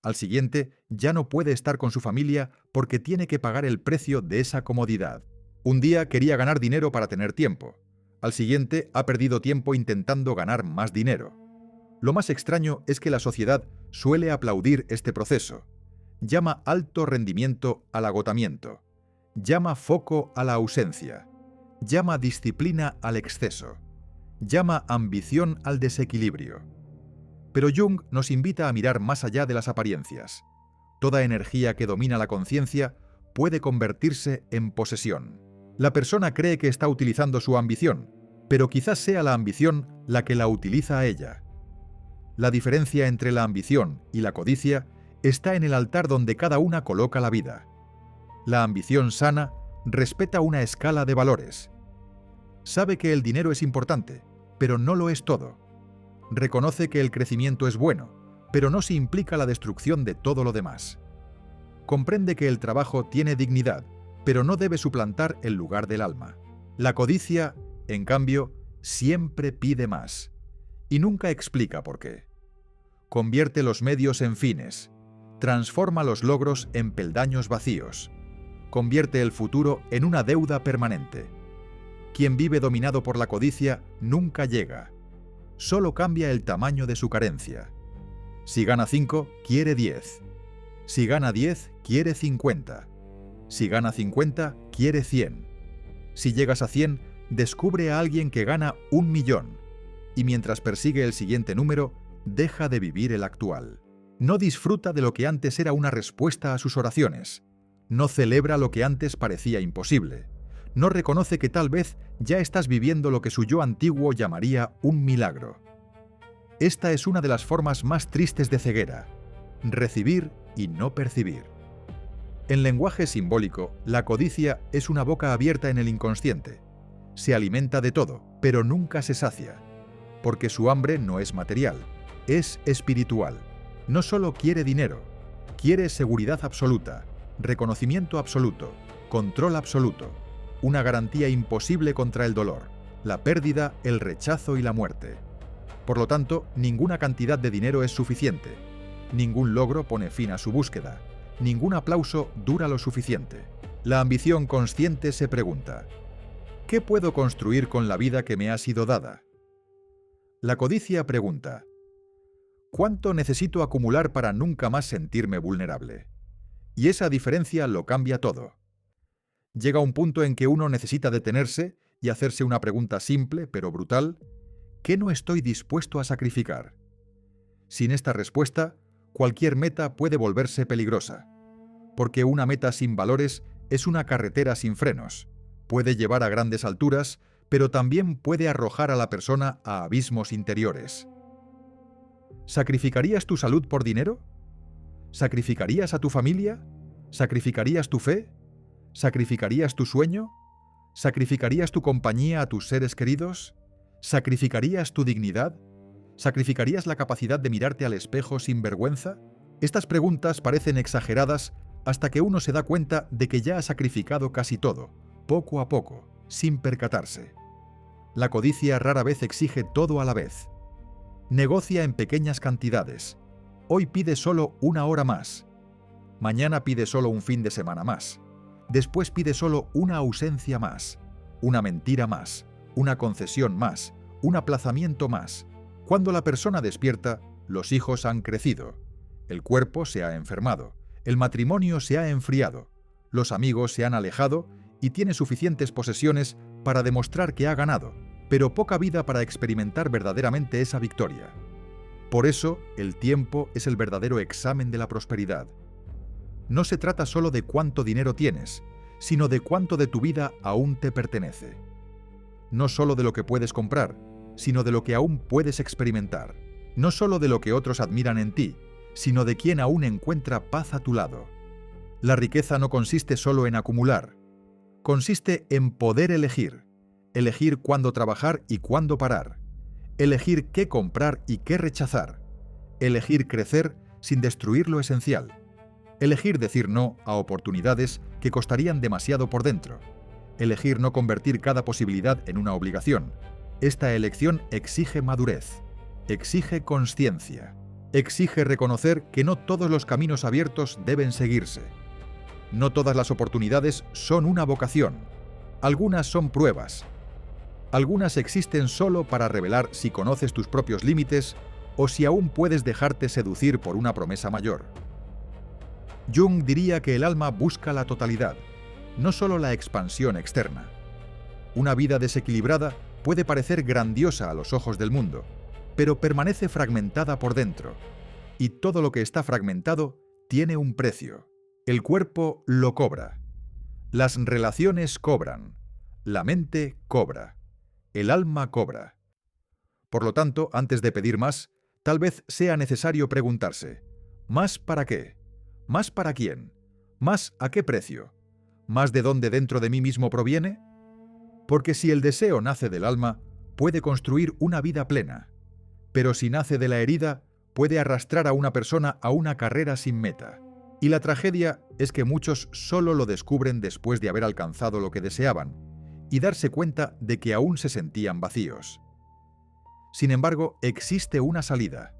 Al siguiente, ya no puede estar con su familia porque tiene que pagar el precio de esa comodidad. Un día quería ganar dinero para tener tiempo. Al siguiente, ha perdido tiempo intentando ganar más dinero. Lo más extraño es que la sociedad suele aplaudir este proceso. Llama alto rendimiento al agotamiento. Llama foco a la ausencia. Llama disciplina al exceso. Llama ambición al desequilibrio. Pero Jung nos invita a mirar más allá de las apariencias. Toda energía que domina la conciencia puede convertirse en posesión. La persona cree que está utilizando su ambición, pero quizás sea la ambición la que la utiliza a ella. La diferencia entre la ambición y la codicia está en el altar donde cada una coloca la vida. La ambición sana Respeta una escala de valores. Sabe que el dinero es importante, pero no lo es todo. Reconoce que el crecimiento es bueno, pero no se implica la destrucción de todo lo demás. Comprende que el trabajo tiene dignidad, pero no debe suplantar el lugar del alma. La codicia, en cambio, siempre pide más, y nunca explica por qué. Convierte los medios en fines, transforma los logros en peldaños vacíos, convierte el futuro en una deuda permanente. Quien vive dominado por la codicia nunca llega, solo cambia el tamaño de su carencia. Si gana 5, quiere 10. Si gana 10, quiere 50. Si gana 50, quiere 100. Si llegas a 100, descubre a alguien que gana 1.000.000, y mientras persigue el siguiente número, deja de vivir el actual. No disfruta de lo que antes era una respuesta a sus oraciones. No celebra lo que antes parecía imposible. No reconoce que tal vez ya estás viviendo lo que su yo antiguo llamaría un milagro. Esta es una de las formas más tristes de ceguera: recibir y no percibir. En lenguaje simbólico, la codicia es una boca abierta en el inconsciente. Se alimenta de todo, pero nunca se sacia, porque su hambre no es material, es espiritual. No solo quiere dinero, quiere seguridad absoluta, reconocimiento absoluto, control absoluto, una garantía imposible contra el dolor, la pérdida, el rechazo y la muerte. Por lo tanto, ninguna cantidad de dinero es suficiente. Ningún logro pone fin a su búsqueda. Ningún aplauso dura lo suficiente. La ambición consciente se pregunta: ¿qué puedo construir con la vida que me ha sido dada? La codicia pregunta: ¿cuánto necesito acumular para nunca más sentirme vulnerable? Y esa diferencia lo cambia todo. Llega un punto en que uno necesita detenerse y hacerse una pregunta simple pero brutal: ¿qué no estoy dispuesto a sacrificar? Sin esta respuesta, cualquier meta puede volverse peligrosa, porque una meta sin valores es una carretera sin frenos. Puede llevar a grandes alturas, pero también puede arrojar a la persona a abismos interiores. ¿Sacrificarías tu salud por dinero? ¿Sacrificarías a tu familia? ¿Sacrificarías tu fe? ¿Sacrificarías tu sueño? ¿Sacrificarías tu compañía a tus seres queridos? ¿Sacrificarías tu dignidad? ¿Sacrificarías la capacidad de mirarte al espejo sin vergüenza? Estas preguntas parecen exageradas hasta que uno se da cuenta de que ya ha sacrificado casi todo, poco a poco, sin percatarse. La codicia rara vez exige todo a la vez. Negocia en pequeñas cantidades. Hoy pide solo 1 hora más. Mañana pide solo un fin de semana más. Después pide solo una ausencia más, una mentira más, una concesión más, un aplazamiento más. Cuando la persona despierta, los hijos han crecido, el cuerpo se ha enfermado, el matrimonio se ha enfriado, los amigos se han alejado y tiene suficientes posesiones para demostrar que ha ganado, pero poca vida para experimentar verdaderamente esa victoria. Por eso, el tiempo es el verdadero examen de la prosperidad. No se trata solo de cuánto dinero tienes, sino de cuánto de tu vida aún te pertenece. No solo de lo que puedes comprar, sino de lo que aún puedes experimentar. No solo de lo que otros admiran en ti, sino de quien aún encuentra paz a tu lado. La riqueza no consiste solo en acumular. Consiste en poder elegir. Elegir cuándo trabajar y cuándo parar. Elegir qué comprar y qué rechazar. Elegir crecer sin destruir lo esencial. Elegir decir no a oportunidades que costarían demasiado por dentro. Elegir no convertir cada posibilidad en una obligación. Esta elección exige madurez, exige consciencia, exige reconocer que no todos los caminos abiertos deben seguirse. No todas las oportunidades son una vocación. Algunas son pruebas. Algunas existen solo para revelar si conoces tus propios límites o si aún puedes dejarte seducir por una promesa mayor. Jung diría que el alma busca la totalidad, no solo la expansión externa. Una vida desequilibrada puede parecer grandiosa a los ojos del mundo, pero permanece fragmentada por dentro. Y todo lo que está fragmentado tiene un precio. El cuerpo lo cobra. Las relaciones cobran. La mente cobra. El alma cobra. Por lo tanto, antes de pedir más, tal vez sea necesario preguntarse: ¿más para qué? ¿Más para quién? ¿Más a qué precio? más de dónde dentro de mí mismo proviene? Porque si el deseo nace del alma, puede construir una vida plena. Pero si nace de la herida, puede arrastrar a una persona a una carrera sin meta. Y la tragedia es que muchos solo lo descubren después de haber alcanzado lo que deseaban y darse cuenta de que aún se sentían vacíos. Sin embargo, existe una salida.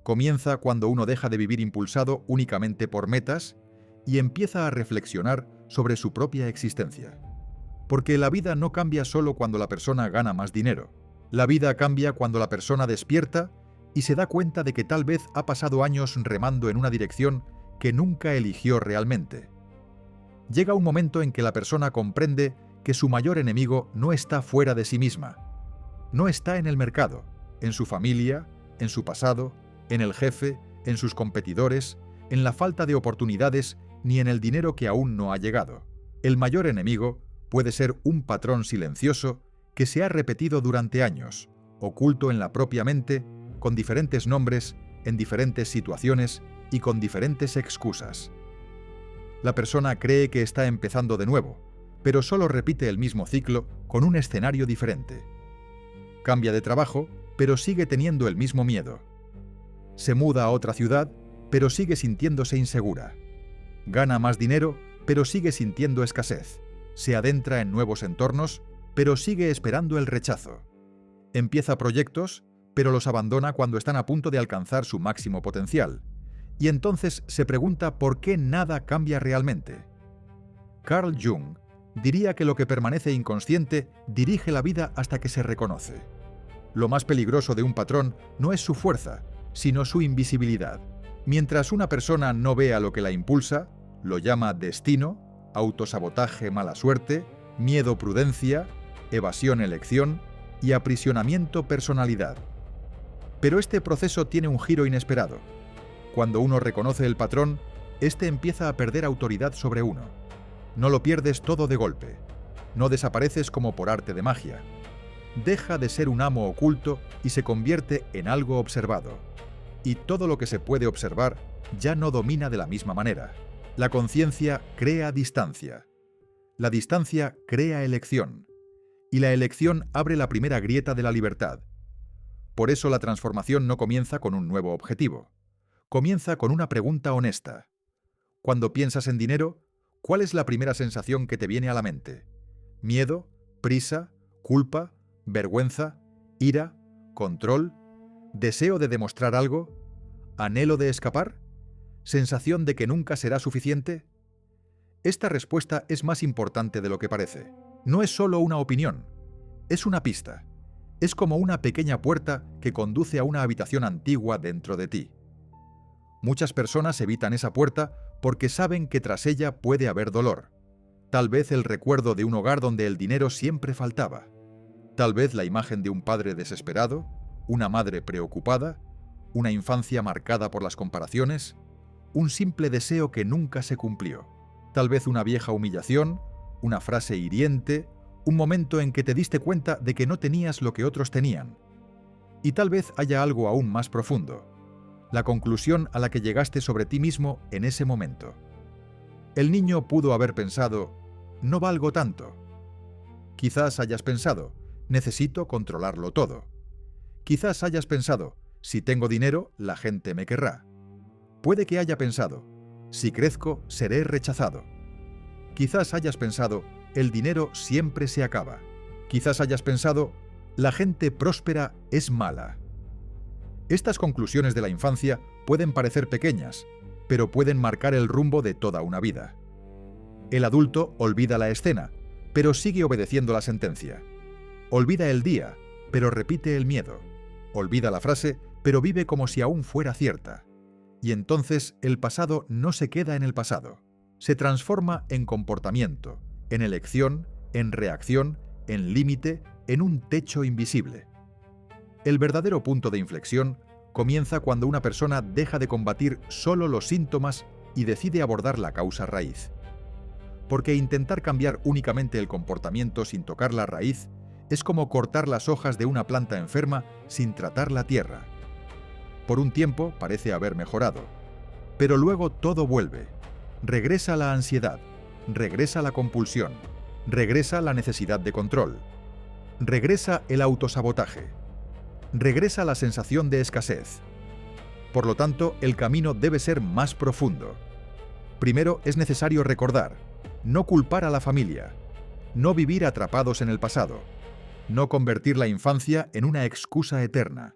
Comienza cuando uno deja de vivir impulsado únicamente por metas y empieza a reflexionar sobre su propia existencia. Porque la vida no cambia solo cuando la persona gana más dinero. La vida cambia cuando la persona despierta y se da cuenta de que tal vez ha pasado años remando en una dirección que nunca eligió realmente. Llega un momento en que la persona comprende que su mayor enemigo no está fuera de sí misma. No está en el mercado, en su familia, en su pasado, en el jefe, en sus competidores, en la falta de oportunidades ni en el dinero que aún no ha llegado. El mayor enemigo puede ser un patrón silencioso que se ha repetido durante años, oculto en la propia mente, con diferentes nombres, en diferentes situaciones y con diferentes excusas. La persona cree que está empezando de nuevo, pero solo repite el mismo ciclo con un escenario diferente. Cambia de trabajo, pero sigue teniendo el mismo miedo. Se muda a otra ciudad, pero sigue sintiéndose insegura. Gana más dinero, pero sigue sintiendo escasez. Se adentra en nuevos entornos, pero sigue esperando el rechazo. Empieza proyectos, pero los abandona cuando están a punto de alcanzar su máximo potencial. Y entonces se pregunta por qué nada cambia realmente. Carl Jung diría que lo que permanece inconsciente dirige la vida hasta que se reconoce. Lo más peligroso de un patrón no es su fuerza, sino su invisibilidad. Mientras una persona no vea lo que la impulsa, lo llama destino, autosabotaje mala suerte, miedo prudencia, evasión elección y aprisionamiento personalidad. Pero este proceso tiene un giro inesperado. Cuando uno reconoce el patrón, este empieza a perder autoridad sobre uno. No lo pierdes todo de golpe. No desapareces como por arte de magia. Deja de ser un amo oculto y se convierte en algo observado. Y todo lo que se puede observar ya no domina de la misma manera. La conciencia crea distancia. La distancia crea elección. Y la elección abre la primera grieta de la libertad. Por eso la transformación no comienza con un nuevo objetivo. Comienza con una pregunta honesta. Cuando piensas en dinero, ¿cuál es la primera sensación que te viene a la mente? ¿Miedo? ¿Prisa? ¿Culpa? ¿Vergüenza? ¿Ira? ¿Control? ¿Deseo de demostrar algo? ¿Anhelo de escapar? ¿Sensación de que nunca será suficiente? Esta respuesta es más importante de lo que parece. No es solo una opinión, es una pista. Es como una pequeña puerta que conduce a una habitación antigua dentro de ti. Muchas personas evitan esa puerta porque saben que tras ella puede haber dolor. Tal vez el recuerdo de un hogar donde el dinero siempre faltaba. Tal vez la imagen de un padre desesperado, una madre preocupada, una infancia marcada por las comparaciones, un simple deseo que nunca se cumplió. Tal vez una vieja humillación, una frase hiriente, un momento en que te diste cuenta de que no tenías lo que otros tenían. Y tal vez haya algo aún más profundo, la conclusión a la que llegaste sobre ti mismo en ese momento. El niño pudo haber pensado, no valgo tanto. Quizás hayas pensado, necesito controlarlo todo. Quizás hayas pensado, si tengo dinero, la gente me querrá. Puede que haya pensado, si crezco, seré rechazado. Quizás hayas pensado, el dinero siempre se acaba. Quizás hayas pensado, la gente próspera es mala. Estas conclusiones de la infancia pueden parecer pequeñas, pero pueden marcar el rumbo de toda una vida. El adulto olvida la escena, pero sigue obedeciendo la sentencia. Olvida el día, pero repite el miedo. Olvida la frase, pero vive como si aún fuera cierta. Y entonces el pasado no se queda en el pasado. Se transforma en comportamiento, en elección, en reacción, en límite, en un techo invisible. El verdadero punto de inflexión comienza cuando una persona deja de combatir solo los síntomas y decide abordar la causa raíz. Porque intentar cambiar únicamente el comportamiento sin tocar la raíz es como cortar las hojas de una planta enferma sin tratar la tierra. Por un tiempo parece haber mejorado, pero luego todo vuelve. Regresa la ansiedad, regresa la compulsión, regresa la necesidad de control, regresa el autosabotaje, regresa la sensación de escasez. Por lo tanto, el camino debe ser más profundo. Primero es necesario recordar, no culpar a la familia, no vivir atrapados en el pasado, no convertir la infancia en una excusa eterna.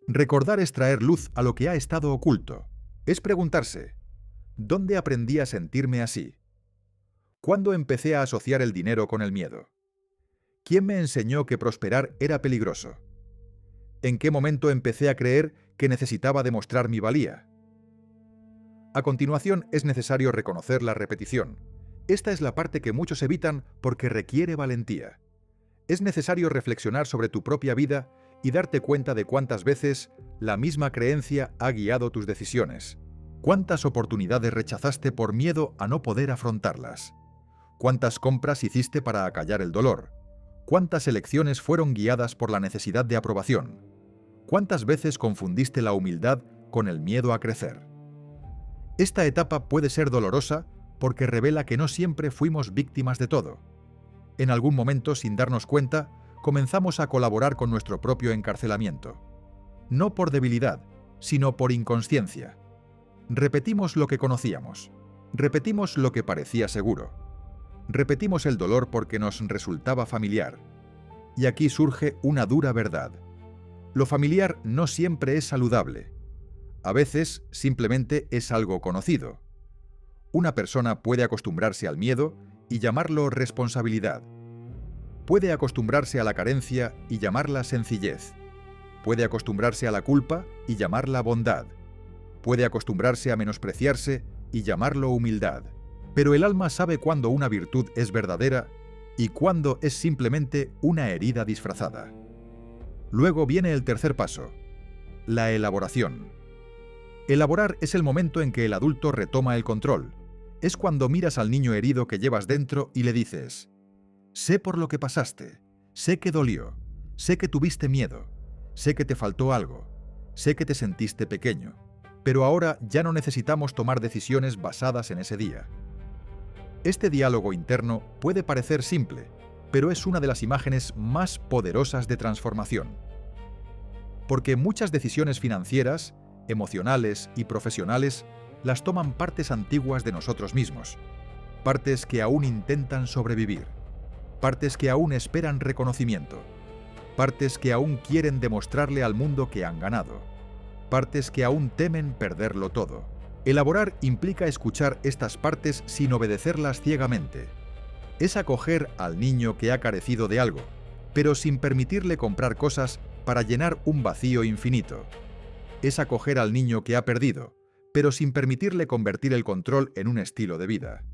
Recordar es traer luz a lo que ha estado oculto. Es preguntarse, ¿dónde aprendí a sentirme así? ¿Cuándo empecé a asociar el dinero con el miedo? ¿Quién me enseñó que prosperar era peligroso? ¿En qué momento empecé a creer que necesitaba demostrar mi valía? A continuación, es necesario reconocer la repetición. Esta es la parte que muchos evitan porque requiere valentía. Es necesario reflexionar sobre tu propia vida y darte cuenta de cuántas veces la misma creencia ha guiado tus decisiones. ¿Cuántas oportunidades rechazaste por miedo a no poder afrontarlas? ¿Cuántas compras hiciste para acallar el dolor? ¿Cuántas elecciones fueron guiadas por la necesidad de aprobación? ¿Cuántas veces confundiste la humildad con el miedo a crecer? Esta etapa puede ser dolorosa porque revela que no siempre fuimos víctimas de todo. En algún momento, sin darnos cuenta, comenzamos a colaborar con nuestro propio encarcelamiento. No por debilidad, sino por inconsciencia. Repetimos lo que conocíamos. Repetimos lo que parecía seguro. Repetimos el dolor porque nos resultaba familiar. Y aquí surge una dura verdad. Lo familiar no siempre es saludable. A veces simplemente es algo conocido. Una persona puede acostumbrarse al miedo y llamarlo responsabilidad. Puede acostumbrarse a la carencia y llamarla sencillez. Puede acostumbrarse a la culpa y llamarla bondad. Puede acostumbrarse a menospreciarse y llamarlo humildad. Pero el alma sabe cuándo una virtud es verdadera y cuándo es simplemente una herida disfrazada. Luego viene el tercer paso, la elaboración. Elaborar es el momento en que el adulto retoma el control. Es cuando miras al niño herido que llevas dentro y le dices: sé por lo que pasaste, sé que dolió, sé que tuviste miedo, sé que te faltó algo, sé que te sentiste pequeño, pero ahora ya no necesitamos tomar decisiones basadas en ese día. Este diálogo interno puede parecer simple, pero es una de las imágenes más poderosas de transformación. Porque muchas decisiones financieras, emocionales y profesionales las toman partes antiguas de nosotros mismos, partes que aún intentan sobrevivir, partes que aún esperan reconocimiento, partes que aún quieren demostrarle al mundo que han ganado, partes que aún temen perderlo todo. Elaborar implica escuchar estas partes sin obedecerlas ciegamente. Es acoger al niño que ha carecido de algo, pero sin permitirle comprar cosas para llenar un vacío infinito. Es acoger al niño que ha perdido, pero sin permitirle convertir el control en un estilo de vida.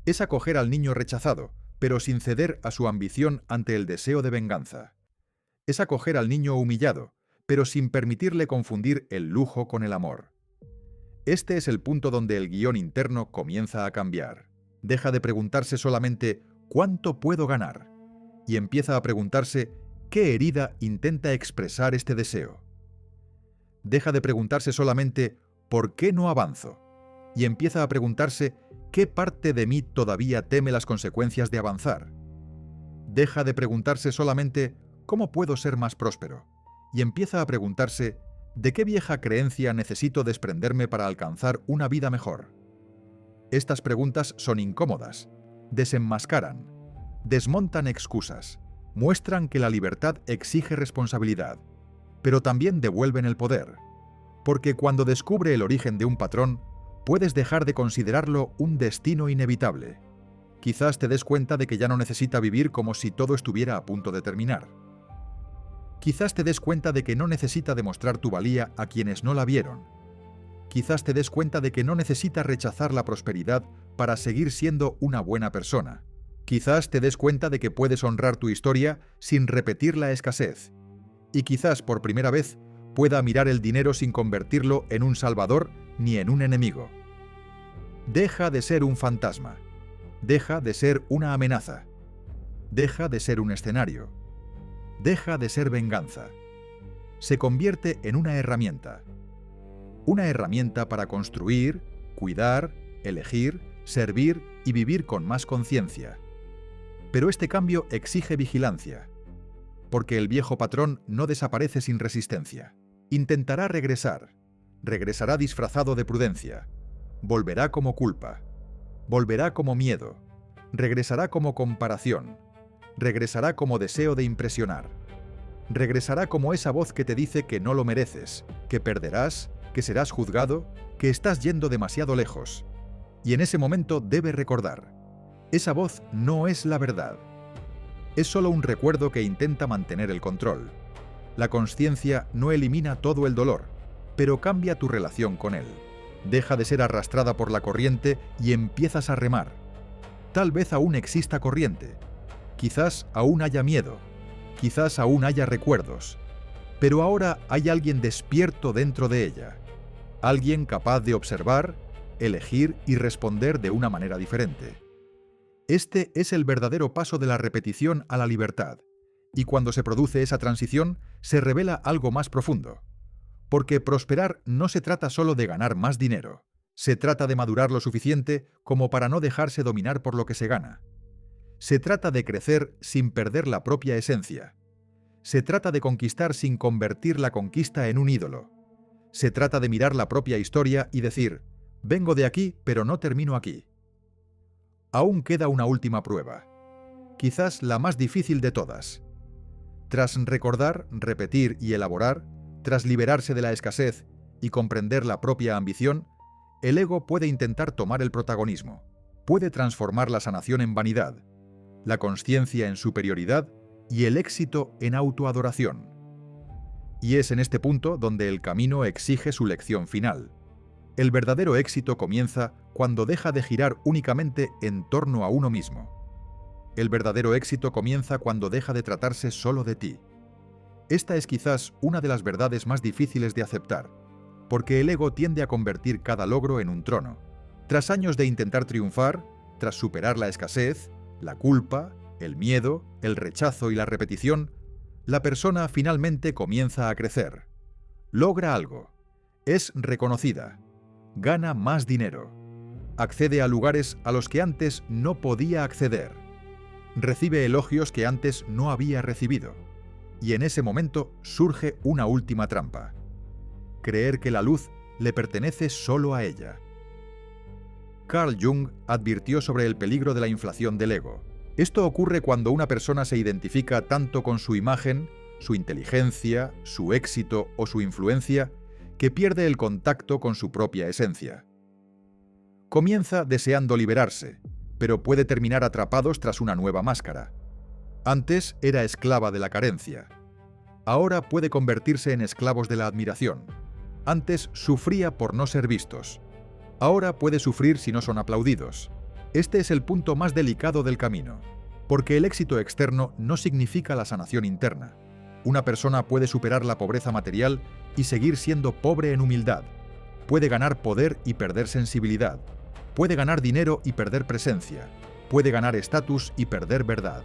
Es acoger al niño rechazado, pero sin ceder a su ambición ante el deseo de venganza. Es acoger al niño humillado, pero sin permitirle confundir el lujo con el amor. Este es el punto donde el guión interno comienza a cambiar. Deja de preguntarse solamente ¿cuánto puedo ganar? Y empieza a preguntarse ¿qué herida intenta expresar este deseo? Deja de preguntarse solamente ¿por qué no avanzo? Y empieza a preguntarse ¿qué parte de mí todavía teme las consecuencias de avanzar? Deja de preguntarse solamente ¿cómo puedo ser más próspero? Y empieza a preguntarse ¿de qué vieja creencia necesito desprenderme para alcanzar una vida mejor? Estas preguntas son incómodas, desenmascaran, desmontan excusas, muestran que la libertad exige responsabilidad, pero también devuelven el poder, porque cuando descubre el origen de un patrón, puedes dejar de considerarlo un destino inevitable. Quizás te des cuenta de que ya no necesita vivir como si todo estuviera a punto de terminar. Quizás te des cuenta de que no necesita demostrar tu valía a quienes no la vieron. Quizás te des cuenta de que no necesita rechazar la prosperidad para seguir siendo una buena persona. Quizás te des cuenta de que puedes honrar tu historia sin repetir la escasez. Y quizás por primera vez pueda mirar el dinero sin convertirlo en un salvador ni en un enemigo. Deja de ser un fantasma. Deja de ser una amenaza. Deja de ser un escenario. Deja de ser venganza. Se convierte en una herramienta. Una herramienta para construir, cuidar, elegir, servir y vivir con más conciencia. Pero este cambio exige vigilancia, porque el viejo patrón no desaparece sin resistencia. Intentará regresar, regresará disfrazado de prudencia, volverá como culpa, volverá como miedo, regresará como comparación, regresará como deseo de impresionar, regresará como esa voz que te dice que no lo mereces, que perderás, que serás juzgado, que estás yendo demasiado lejos. Y en ese momento debes recordar, esa voz no es la verdad. Es solo un recuerdo que intenta mantener el control. La consciencia no elimina todo el dolor, pero cambia tu relación con él. Deja de ser arrastrada por la corriente y empiezas a remar. Tal vez aún exista corriente, quizás aún haya miedo, quizás aún haya recuerdos, pero ahora hay alguien despierto dentro de ella, alguien capaz de observar, elegir y responder de una manera diferente. Este es el verdadero paso de la repetición a la libertad, y cuando se produce esa transición, se revela algo más profundo. Porque prosperar no se trata solo de ganar más dinero, se trata de madurar lo suficiente como para no dejarse dominar por lo que se gana. Se trata de crecer sin perder la propia esencia. Se trata de conquistar sin convertir la conquista en un ídolo. Se trata de mirar la propia historia y decir, vengo de aquí, pero no termino aquí. Aún queda una última prueba, quizás la más difícil de todas. Tras recordar, repetir y elaborar, tras liberarse de la escasez y comprender la propia ambición, el ego puede intentar tomar el protagonismo, puede transformar la sanación en vanidad, la consciencia en superioridad y el éxito en autoadoración. Y es en este punto donde el camino exige su lección final. El verdadero éxito comienza cuando deja de girar únicamente en torno a uno mismo. El verdadero éxito comienza cuando deja de tratarse solo de ti. Esta es quizás una de las verdades más difíciles de aceptar, porque el ego tiende a convertir cada logro en un trono. Tras años de intentar triunfar, tras superar la escasez, la culpa, el miedo, el rechazo y la repetición, la persona finalmente comienza a crecer. Logra algo. Es reconocida. Gana más dinero. Accede a lugares a los que antes no podía acceder. Recibe elogios que antes no había recibido. Y en ese momento surge una última trampa. Creer que la luz le pertenece solo a ella. Carl Jung advirtió sobre el peligro de la inflación del ego. Esto ocurre cuando una persona se identifica tanto con su imagen, su inteligencia, su éxito o su influencia, que pierde el contacto con su propia esencia. Comienza deseando liberarse, pero puede terminar atrapados tras una nueva máscara. Antes era esclava de la carencia. Ahora puede convertirse en esclavos de la admiración. Antes sufría por no ser vistos. Ahora puede sufrir si no son aplaudidos. Este es el punto más delicado del camino, porque el éxito externo no significa la sanación interna. Una persona puede superar la pobreza material y seguir siendo pobre en humildad. Puede ganar poder y perder sensibilidad. Puede ganar dinero y perder presencia. Puede ganar estatus y perder verdad.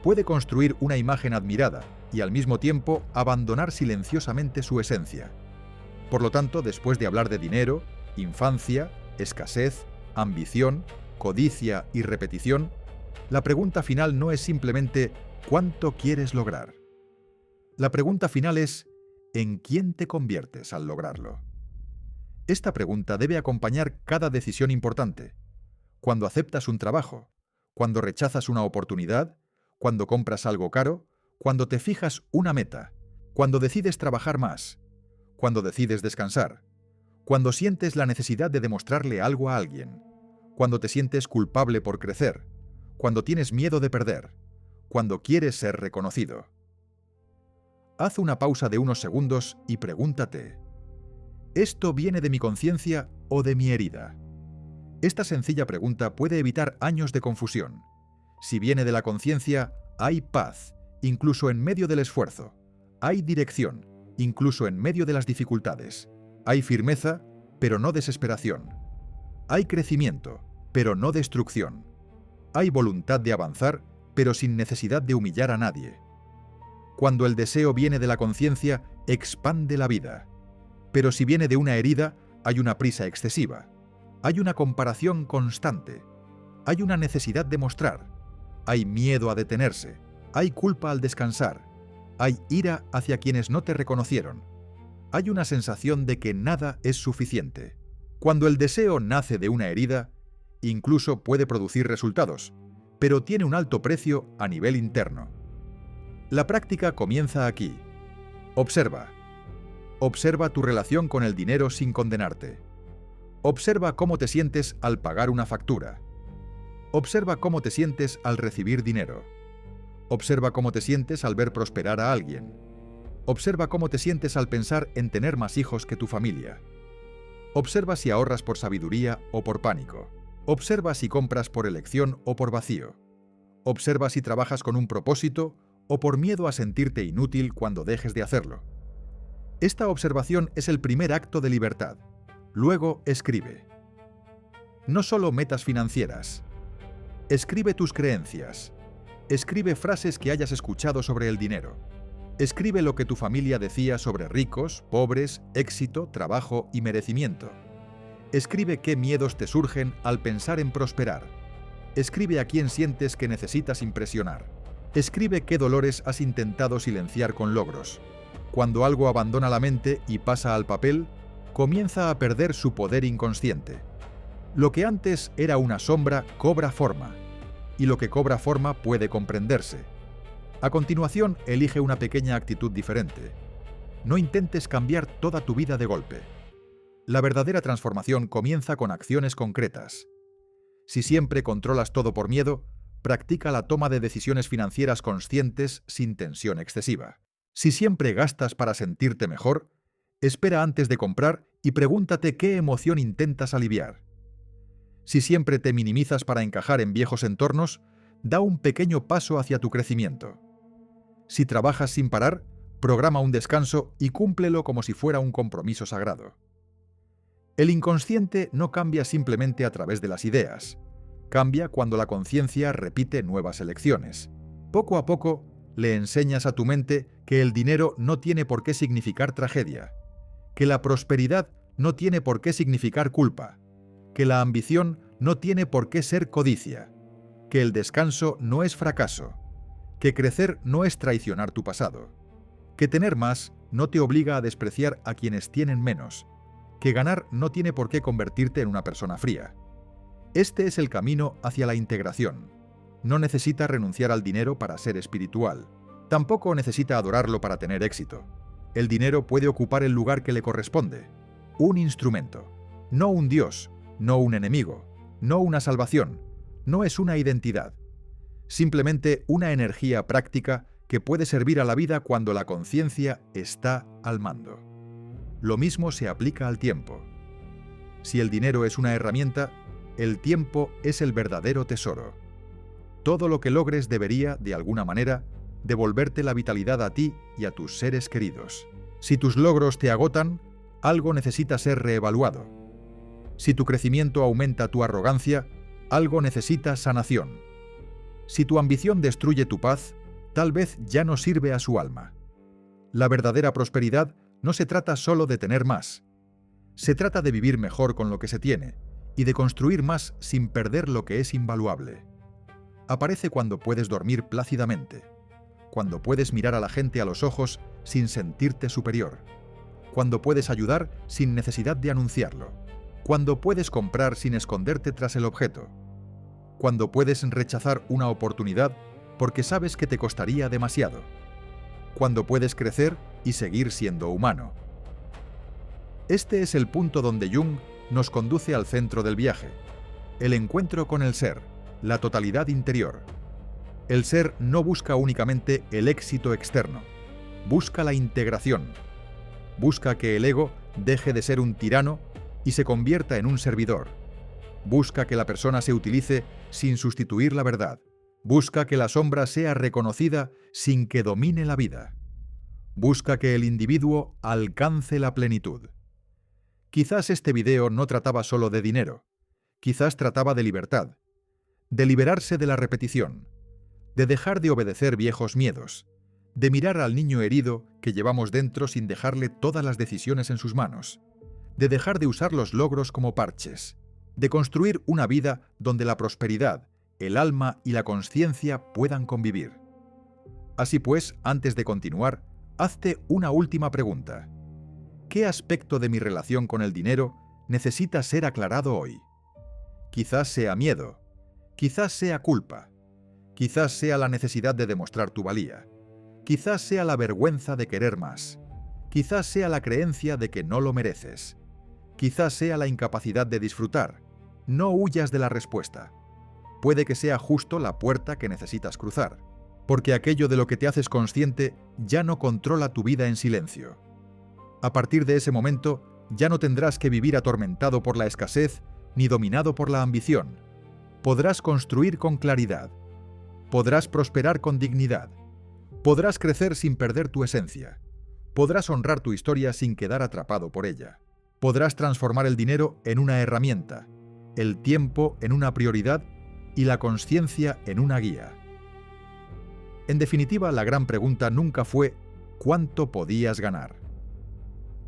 Puede construir una imagen admirada y al mismo tiempo abandonar silenciosamente su esencia. Por lo tanto, después de hablar de dinero, infancia, escasez, ambición, codicia y repetición, la pregunta final no es simplemente ¿cuánto quieres lograr? La pregunta final es ¿en quién te conviertes al lograrlo? Esta pregunta debe acompañar cada decisión importante. Cuando aceptas un trabajo, cuando rechazas una oportunidad, cuando compras algo caro, cuando te fijas una meta, cuando decides trabajar más, cuando decides descansar, cuando sientes la necesidad de demostrarle algo a alguien, cuando te sientes culpable por crecer, cuando tienes miedo de perder, cuando quieres ser reconocido. Haz una pausa de unos segundos y pregúntate, ¿esto viene de mi conciencia o de mi herida? Esta sencilla pregunta puede evitar años de confusión. Si viene de la conciencia, hay paz, incluso en medio del esfuerzo. Hay dirección, incluso en medio de las dificultades. Hay firmeza, pero no desesperación. Hay crecimiento, pero no destrucción. Hay voluntad de avanzar, pero sin necesidad de humillar a nadie. Cuando el deseo viene de la conciencia, expande la vida. Pero si viene de una herida, hay una prisa excesiva. Hay una comparación constante. Hay una necesidad de mostrar. Hay miedo a detenerse. Hay culpa al descansar. Hay ira hacia quienes no te reconocieron. Hay una sensación de que nada es suficiente. Cuando el deseo nace de una herida, incluso puede producir resultados, pero tiene un alto precio a nivel interno. La práctica comienza aquí. Observa. Observa tu relación con el dinero sin condenarte. Observa cómo te sientes al pagar una factura. Observa cómo te sientes al recibir dinero. Observa cómo te sientes al ver prosperar a alguien. Observa cómo te sientes al pensar en tener más hijos que tu familia. Observa si ahorras por sabiduría o por pánico. Observa si compras por elección o por vacío. Observa si trabajas con un propósito o por miedo a sentirte inútil cuando dejes de hacerlo. Esta observación es el primer acto de libertad. Luego escribe. No solo metas financieras. Escribe tus creencias. Escribe frases que hayas escuchado sobre el dinero. Escribe lo que tu familia decía sobre ricos, pobres, éxito, trabajo y merecimiento. Escribe qué miedos te surgen al pensar en prosperar. Escribe a quién sientes que necesitas impresionar. Escribe qué dolores has intentado silenciar con logros. Cuando algo abandona la mente y pasa al papel, comienza a perder su poder inconsciente. Lo que antes era una sombra cobra forma, y lo que cobra forma puede comprenderse. A continuación, elige una pequeña actitud diferente. No intentes cambiar toda tu vida de golpe. La verdadera transformación comienza con acciones concretas. Si siempre controlas todo por miedo, practica la toma de decisiones financieras conscientes sin tensión excesiva. Si siempre gastas para sentirte mejor, espera antes de comprar y pregúntate qué emoción intentas aliviar. Si siempre te minimizas para encajar en viejos entornos, da un pequeño paso hacia tu crecimiento. Si trabajas sin parar, programa un descanso y cúmplelo como si fuera un compromiso sagrado. El inconsciente no cambia simplemente a través de las ideas. Cambia cuando la conciencia repite nuevas elecciones. Poco a poco, le enseñas a tu mente que el dinero no tiene por qué significar tragedia, que la prosperidad no tiene por qué significar culpa, que la ambición no tiene por qué ser codicia, que el descanso no es fracaso, que crecer no es traicionar tu pasado, que tener más no te obliga a despreciar a quienes tienen menos, que ganar no tiene por qué convertirte en una persona fría. Este es el camino hacia la integración. No necesita renunciar al dinero para ser espiritual. Tampoco necesita adorarlo para tener éxito. El dinero puede ocupar el lugar que le corresponde. Un instrumento. No un dios, no un enemigo, no una salvación. No es una identidad. Simplemente una energía práctica que puede servir a la vida cuando la conciencia está al mando. Lo mismo se aplica al tiempo. Si el dinero es una herramienta, el tiempo es el verdadero tesoro. Todo lo que logres debería, de alguna manera, devolverte la vitalidad a ti y a tus seres queridos. Si tus logros te agotan, algo necesita ser reevaluado. Si tu crecimiento aumenta tu arrogancia, algo necesita sanación. Si tu ambición destruye tu paz, tal vez ya no sirve a su alma. La verdadera prosperidad no se trata solo de tener más. Se trata de vivir mejor con lo que se tiene y de construir más sin perder lo que es invaluable. Aparece cuando puedes dormir plácidamente, cuando puedes mirar a la gente a los ojos sin sentirte superior, cuando puedes ayudar sin necesidad de anunciarlo, cuando puedes comprar sin esconderte tras el objeto, cuando puedes rechazar una oportunidad porque sabes que te costaría demasiado, cuando puedes crecer y seguir siendo humano. Este es el punto donde Jung nos conduce al centro del viaje, el encuentro con el ser, la totalidad interior. El ser no busca únicamente el éxito externo, busca la integración. Busca que el ego deje de ser un tirano y se convierta en un servidor. Busca que la persona se utilice sin sustituir la verdad. Busca que la sombra sea reconocida sin que domine la vida. Busca que el individuo alcance la plenitud. Quizás este video no trataba solo de dinero. Quizás trataba de libertad. De liberarse de la repetición. De dejar de obedecer viejos miedos. De mirar al niño herido que llevamos dentro sin dejarle todas las decisiones en sus manos. De dejar de usar los logros como parches. de construir una vida donde la prosperidad, el alma y la consciencia puedan convivir. Así pues, antes de continuar, hazte una última pregunta. ¿Qué aspecto de mi relación con el dinero necesita ser aclarado hoy? Quizás sea miedo, quizás sea culpa, quizás sea la necesidad de demostrar tu valía, quizás sea la vergüenza de querer más, quizás sea la creencia de que no lo mereces, quizás sea la incapacidad de disfrutar. No huyas de la respuesta. Puede que sea justo la puerta que necesitas cruzar, porque aquello de lo que te haces consciente ya no controla tu vida en silencio. A partir de ese momento, ya no tendrás que vivir atormentado por la escasez ni dominado por la ambición. Podrás construir con claridad. Podrás prosperar con dignidad. Podrás crecer sin perder tu esencia. Podrás honrar tu historia sin quedar atrapado por ella. Podrás transformar el dinero en una herramienta, el tiempo en una prioridad y la consciencia en una guía. En definitiva, la gran pregunta nunca fue ¿cuánto podías ganar?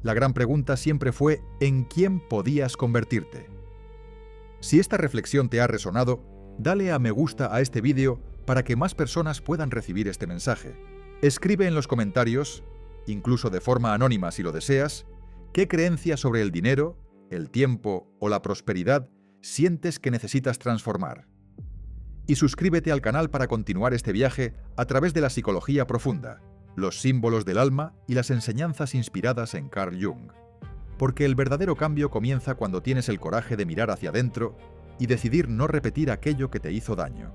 La gran pregunta siempre fue ¿en quién podías convertirte? Si esta reflexión te ha resonado, dale a me gusta a este vídeo para que más personas puedan recibir este mensaje. Escribe en los comentarios, incluso de forma anónima si lo deseas, qué creencia sobre el dinero, el tiempo o la prosperidad sientes que necesitas transformar. Y suscríbete al canal para continuar este viaje a través de la psicología profunda, los símbolos del alma y las enseñanzas inspiradas en Carl Jung. Porque el verdadero cambio comienza cuando tienes el coraje de mirar hacia adentro y decidir no repetir aquello que te hizo daño.